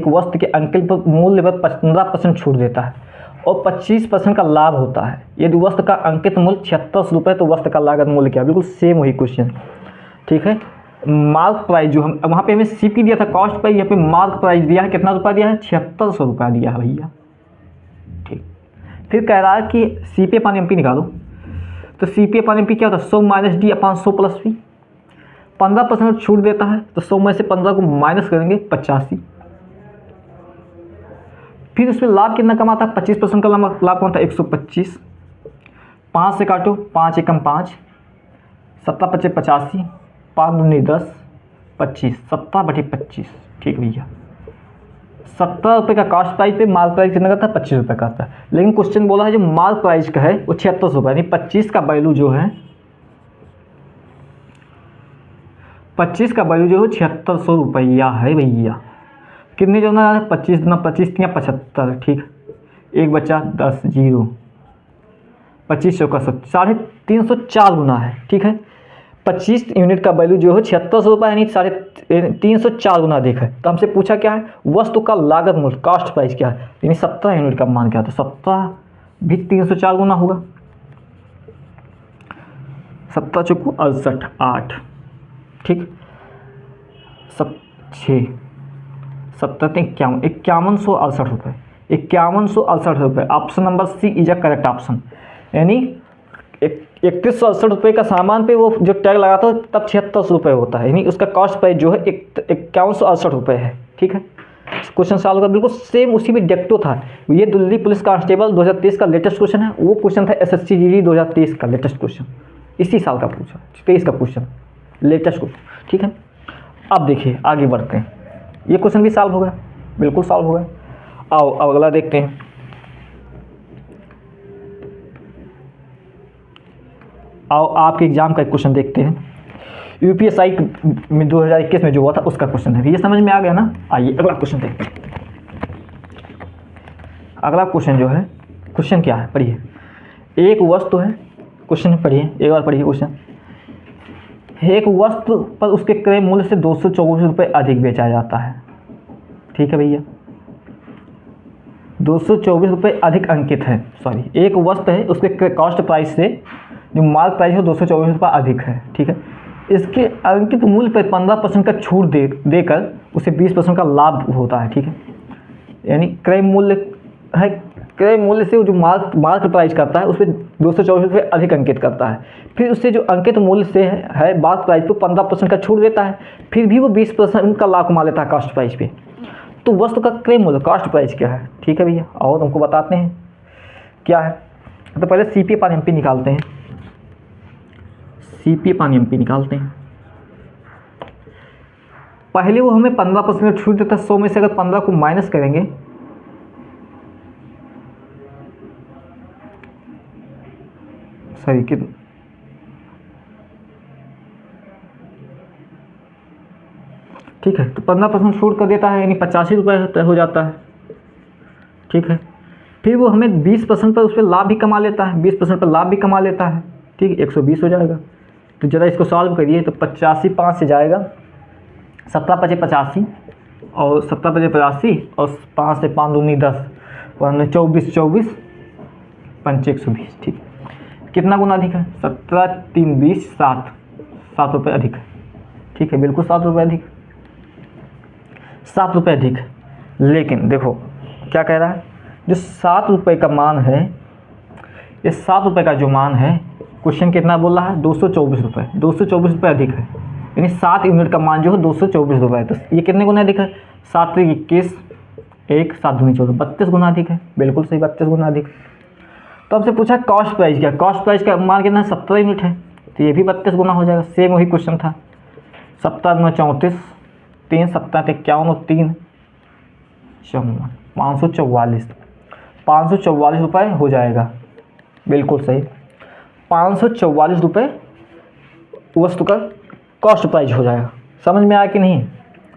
Speaker 1: वस्तु के अंकित मूल्य पर 15% छूट देता है और 25% का लाभ होता है। यदि वस्तु का अंकित मूल्य 76 रुपये, तो वस्तु का लागत मूल्य क्या? बिल्कुल सेम वही क्वेश्चन, ठीक है। मार्क प्राइस जो हम वहाँ पे हमें सीपी दिया था कॉस्ट प्राइस, यहाँ पे मार्क प्राइस दिया है, कितना रुपया दिया है? 7600 रुपया दिया है भैया, ठीक। फिर कह रहा है कि सीपी अपान एमपी निकालो। तो सीपी अपान एमपी क्या होता है? 100 माइनस डी अपान 100 प्लस पी। 15% छूट देता है, तो 100 में से 15 को माइनस करेंगे 85। फिर उसमें लाभ कितना कमाता है? 25% का लाभ कमाता है 125। 5 से काटो, 5 एकम 5, 7 पच्चे 85, 5 दूनी 10, 25, 70/25, ठीक भैया। 70 रुपये का कॉस्ट प्राइस पे मार्क प्राइस कितना करता है? 25 रुपये का आता है। लेकिन क्वेश्चन बोला है जो मार्क प्राइस का है वो 76 रुपये, यानी 25 का वैल्यू जो है 7600 रुपया है भैया। कितने जो ना 25 दूना 25 या 75, ठीक। एक बचा 10, 0, 25 चौका 350 गुना है, ठीक है। 25 यूनिट का वैल्यू जो है 7600 रुपये यानी 350 गुना अधिक है। तो हमसे पूछा क्या है, वस्तु का लागत मूल्य कॉस्ट प्राइस क्या है, यानी 17 यूनिट का मान क्या है, तो 17 भी 304 गुना होगा। 17 चौको 68, 8, ठीक, 6, 70, 51, 5168 रुपये, 5168 रुपये। Option number C is a correct option, यानी 3168 रुपये का सामान पे वो जो टैग लगाता है तब 7600 रुपये होता है, यानी उसका कॉस्ट प्राइस जो है 5168 रुपये है, ठीक है। क्वेश्चन सॉल्व कर, बिल्कुल सेम उसी में डेक्टो था। ये दिल्ली पुलिस कांस्टेबल 2023 का लेटेस्ट क्वेश्चन है, वो क्वेश्चन था एसएससी जीडी 2023 का लेटेस्ट क्वेश्चन, इसी साल का पूछा, 23 का क्वेश्चन, लेटेस्ट क्वेश्चन, ठीक है। अब देखिए आगे बढ़ते हैं, ये क्वेश्चन भी सॉल्व हो गया, बिल्कुल सॉल्व हो गया। आओ अब अगला देखते हैं। आओ आपके एग्जाम का एक क्वेश्चन देखते हैं, यूपीएसआई में 2021 में जो हुआ था उसका क्वेश्चन है, ये समझ में आ गया ना। आइए अगला क्वेश्चन देखते हैं। अगला क्वेश्चन जो है, क्वेश्चन क्या है पढ़िए, एक वस्तु है, क्वेश्चन पढ़िए एक बार पढ़िए क्वेश्चन। एक वस्तु पर उसके क्रय मूल्य से 224 रुपये अधिक बेचा जाता है, ठीक है भैया, 224 रुपये अधिक अंकित है, सॉरी एक वस्तु है उसके कॉस्ट प्राइस से जो मार्क प्राइस है 224 रुपये अधिक है, ठीक है। इसके अंकित मूल्य पर 15% का छूट देकर उसे 20% का लाभ होता है, ठीक है। यानी क्रय मूल्य है, क्रय मूल्य से जो मार्क प्राइस करता है उस पर 224 रुपये अधिक अंकित करता है, फिर उससे जो अंकित मूल्य से है मार्क प्राइस पर 15% का छूट देता है, फिर भी वो 20% का लाभ कमा लेता है कॉस्ट प्राइस पे। तो वस्तु का क्रय मूल्य कॉस्ट प्राइस क्या है, ठीक है भैया, और तुमको बताते हैं क्या है। तो पहले सीपी पान एमपी निकालते हैं, सीपी पान एमपी निकालते हैं। पहले वो हमें 15% छूट देता है, 100 में से अगर 15 को माइनस करेंगे सही कि ठीक है, तो 15% छूट कर देता है यानी 85 रुपये हो जाता है, ठीक है। फिर वो हमें 20% पर उस पर लाभ भी कमा लेता है, 20% पर लाभ भी कमा लेता है, ठीक है, 120 हो जाएगा। तो ज़रा इसको सॉल्व करिए, तो 85 5 से जाएगा, 17 5 85 और 17 5 85 और 5 से 5 दूनी 10, 24 24 5 120, ठीक। कितना गुना अधिक है, 17 3 20 7, 7 रुपये अधिक है, ठीक है, बिल्कुल 7 रुपये अधिक, 7 रुपये अधिक। लेकिन देखो क्या कह रहा है, जो 7 रुपये का मान है, ये 7 रुपये का जो मान है, क्वेश्चन कितना बोल रहा है, 224 रुपये, 224 रुपये अधिक है, यानी 7 यूनिट का मान जो है 224 रुपये है। तो ये कितने गुना अधिक है, 7 21 1 7 दूनी 14, 32 गुना अधिक है, बिल्कुल सही, 32 गुना अधिक। तो आपसे पूछा कॉस्ट प्राइस क्या, कॉस्ट प्राइस का मान कितना है, 17 यूनिट है, तो ये भी 32 गुना हो जाएगा, सेम वही क्वेश्चन था। 17 9 34, 3 7 51 और 3 54, 544, 544 रुपये हो जाएगा, बिल्कुल सही, 544 रुपये वस्तु का कॉस्ट प्राइस हो जाएगा। समझ में आया कि नहीं,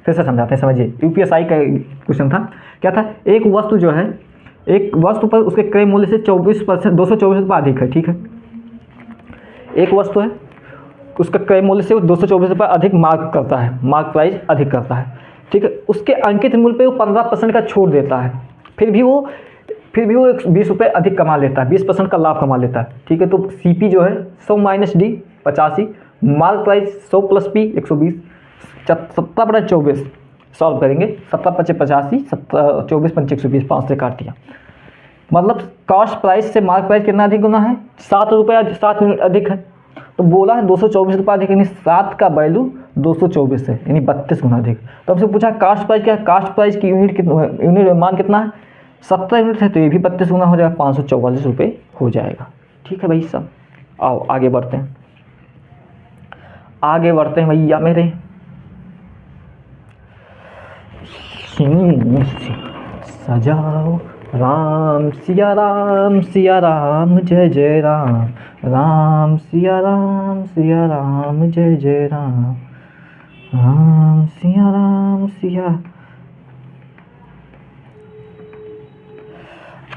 Speaker 1: फिर से समझाते हैं, समझिए। यूपीएसआई का क्वेश्चन था, क्या था, एक वस्तु जो है, एक वस्तु पर उसके क्रय मूल्य से 24% 224 रुपये अधिक है, ठीक है। एक वस्तु है, उसका क्रय मूल्य से 224 रुपये अधिक मार्क करता है, मार्क प्राइस अधिक करता है, ठीक है। उसके अंकित मूल्य पे वो 15% का छूट देता है, फिर भी वो 20 रुपये अधिक कमा लेता है, 20% का लाभ कमा लेता है, ठीक है। तो सीपी जो है 100 minus D 85, mark price 100 plus P 120, 17 बटा 24 सॉल्व करेंगे, 17 5 85, 24 5 120, 5 से काट दिया, मतलब कॉस्ट प्राइस से मार्क प्राइस कितना अधिक गुना है, 7 रुपये 7 यूनिट अधिक है। तो बोला है 224 रुपये अधिक, यानी 7 का वैल्यू 224 है, यानी 32 गुना अधिक। तो हमसे पूछा कास्ट प्राइस क्या है, कास्ट प्राइस की यूनिट मान कितना है, 17 यूनिट है, तो ये भी 32 गुना हो जाएगा, 544 रुपये हो जाएगा, ठीक है भाई साहब। आओ आगे बढ़ते हैं, आगे बढ़ते हैं भैया मेरे। सजाओ राम सिया राम जय जय राम, राम सिया राम जय जय राम, राम सिया।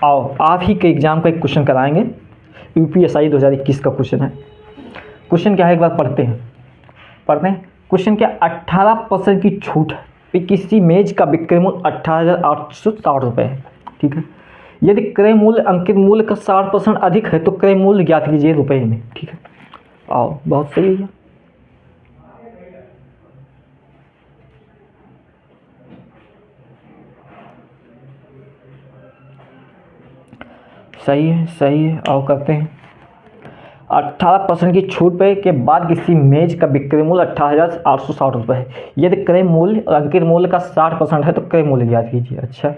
Speaker 1: आओ आप ही के एग्ज़ाम का एक क्वेश्चन कराएंगे, यूपीएसआई 2021 का क्वेश्चन है। क्वेश्चन क्या है, एक बार पढ़ते हैं। क्वेश्चन क्या, 18% की छूट पे किसी मेज का विक्रय मूल्य 18,860 रुपये है। ठीक है, यदि क्रय मूल्य अंकित मूल्य का 60% अधिक है तो क्रय मूल्य ज्ञात कीजिए रुपये में। ठीक है, आओ बहुत सही है। सही है, आओ करते हैं। 18% की छूट पे के बाद किसी मेज का विक्रय मूल्य 18,860 रुपये है। यदि क्रय मूल्य और अंकित मूल्य का 60% है तो क्रय मूल्य ज्ञात कीजिए। अच्छा,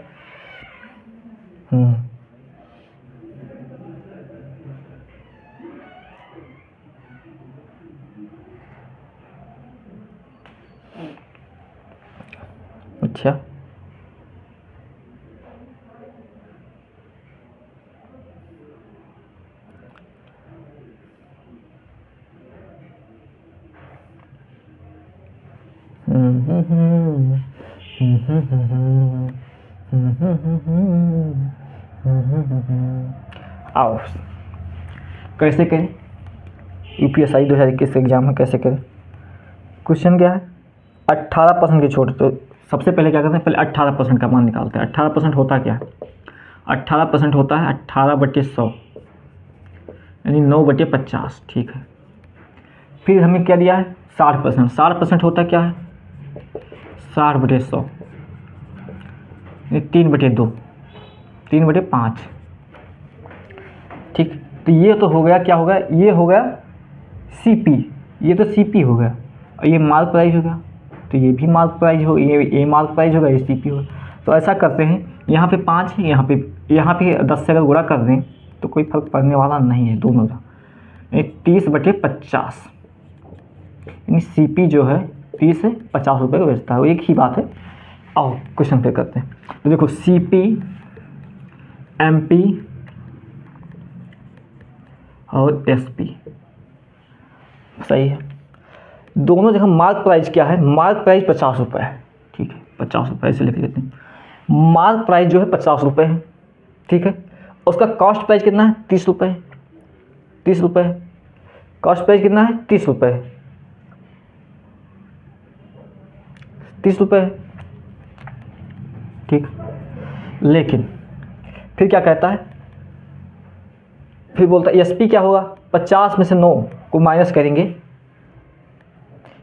Speaker 1: अच्छा, आओ कैसे करें, यूपीएसआई 2021 एग्जाम में कैसे करें। क्वेश्चन क्या है, 18% की छूट। तो सबसे पहले क्या करते हैं, पहले 18% का मान निकालते हैं। 18% होता क्या है, 18% होता है 18/100 यानी 9/50। ठीक है, फिर हमें क्या दिया है 60%। 60% होता क्या है 60/100 यानी 3/2, 3/5। ठीक, तो ये तो हो गया, क्या हो गया, ये हो गया सीपी, ये तो सीपी हो गया, और ये मार्क प्राइस हो गया, तो ये भी मार्क प्राइस हो, ये मार्क प्राइस होगा, ये सीपी होगा। तो ऐसा करते हैं, यहाँ पे 5 है, यहाँ पे 10 से अगर गुणा कर दें तो कोई फर्क पड़ने वाला नहीं है दोनों का। 30/50 यानी सीपी जो है 30 से 50 रुपये का बेचता है, वो एक ही बात है। आओ क्वेश्चन पे करते हैं। तो देखो सीपी, एमपी और एसपी सही है। दोनों जगह मार्क प्राइस क्या है, मार्क प्राइस 50 रुपये है। ठीक है, 50 रुपये से लिख लेते हैं। मार्क प्राइस जो है 50 रुपये है। ठीक है, उसका कॉस्ट प्राइस कितना है 30 रुपये, 30 रुपये। कॉस्ट प्राइस कितना है 30 रुपये, 30 रुपये। ठीक, लेकिन फिर क्या कहता है, फिर बोलता है एसपी क्या होगा, 50 में से 9 को माइनस करेंगे,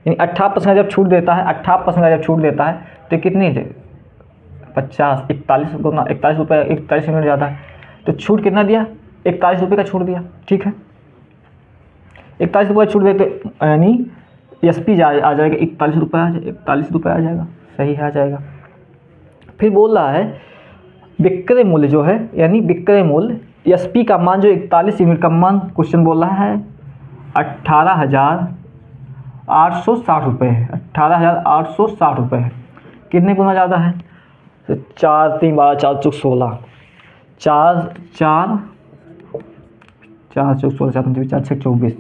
Speaker 1: यानी 18% जब छूट देता है, 18% जब छूट देता है तो कितनी 50, 41 गुना 41 रुपये, 41 यूनिट ज़्यादा है, तो छूट कितना दिया 41 रुपये का छूट दिया। ठीक है, 41 रुपये छूट देते यानी एसपी आ जाएगा 41 रुपये, 41 रुपये आ जाएगा। सही है, आ जाएगा। फिर बोल रहा है विक्रय मूल्य जो है, यानी विक्रय मूल्य एसपी का मान जो 41 यूनिट का मान क्वेश्चन बोल रहा है 18,860 रुपये है, 18,860 रुपये है। कितने गुना ज़्यादा है, तो 4 3 12 4 चौक 16, 4 4 4 चौक 16, 4 4 6 24,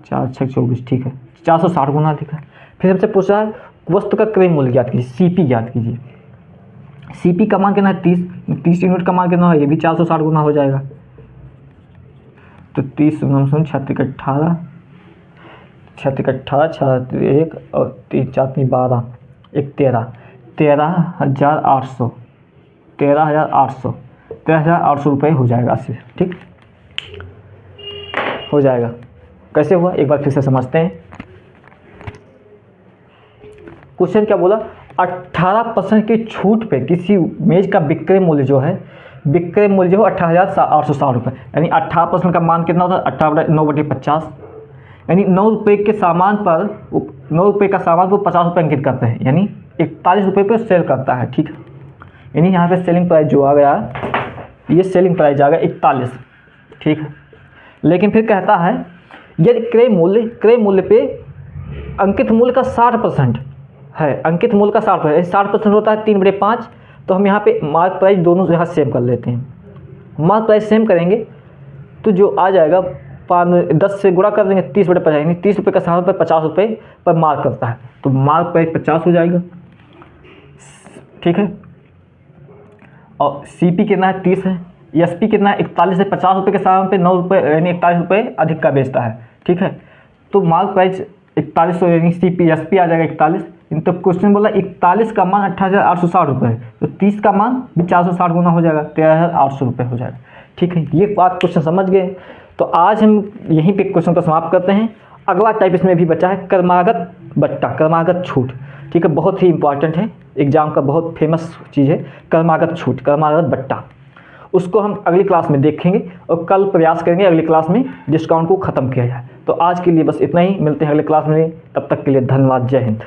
Speaker 1: 4 6 24। ठीक है, 460 गुना अधिक है। फिर हमसे पूछा है वस्तु का क्रय मूल्य ज्ञात कीजिए, सीपी ज्ञात कीजिए। सीपी का मान कितना है 30 यूनिट का मान कितना है, ये भी 460 गुना हो जाएगा। तो 30 36 18 36 18 6 1 और 3 4 3 12 1 13 13,800 13,800 रुपये हो जाएगा इससे। ठीक हो जाएगा। कैसे हुआ एक बार फिर से समझते हैं। क्वेश्चन क्या बोला, 18% की छूट पे किसी मेज का विक्रय मूल्य जो है 18,860 रुपये, यानी 18% का मान कितना होता है 18/9/50, यानी 9 रुपये के सामान पर 9 रुपये का सामान को 50 रुपये अंकित करते हैं, यानी 41 रुपये पर सेल करता है। ठीक है, यानी यहाँ पे सेलिंग प्राइस जो आ गया, ये सेलिंग प्राइस आ गया 41। ठीक है, लेकिन फिर कहता है यदि क्रय मूल्य पे अंकित मूल्य का 60% है, अंकित मूल्य का 60% होता है 3/5। तो हम यहाँ पे मार्क प्राइस दोनों यहाँ सेम कर लेते हैं। मार्क प्राइस सेम करेंगे तो जो आ जाएगा 10 से गुणा कर देंगे 30/50, यानी 30 रुपये का सामान पर 50 रुपये पर मार्क करता है, तो मार्क प्राइस 50 हो जाएगा। ठीक है, और सीपी कितना है 30 है, एसपी कितना है 41 से 50 रुपये के सामान पे 9 रुपये यानी 41 रुपये अधिक का बेचता है, ठीक है। तो मार्क प्राइस 4100 यानी सीपी एसपी आ जाएगा 41। तो क्वेश्चन बोला 41 का मान 18,860 रुपये है, तो 30 का मान भी 460 गुना हो जाएगा, 13,800 रुपये हो जाएगा, ठीक है। ये बात क्वेश्चन समझ गए। तो आज हम यहीं पे क्वेश्चन को समाप्त करते हैं। अगला टाइप इसमें भी बचा है क्रमागत बट्टा, क्रमागत छूट, ठीक है। बहुत ही इंपॉर्टेंट है, एग्जाम का बहुत फेमस चीज़ है क्रमागत छूट, क्रमागत बट्टा। उसको हम अगली क्लास में देखेंगे और कल प्रयास करेंगे अगली क्लास में डिस्काउंट को ख़त्म किया जाए। तो आज के लिए बस इतना ही, मिलते हैं अगली क्लास में, तब तक के लिए धन्यवाद, जय हिंद।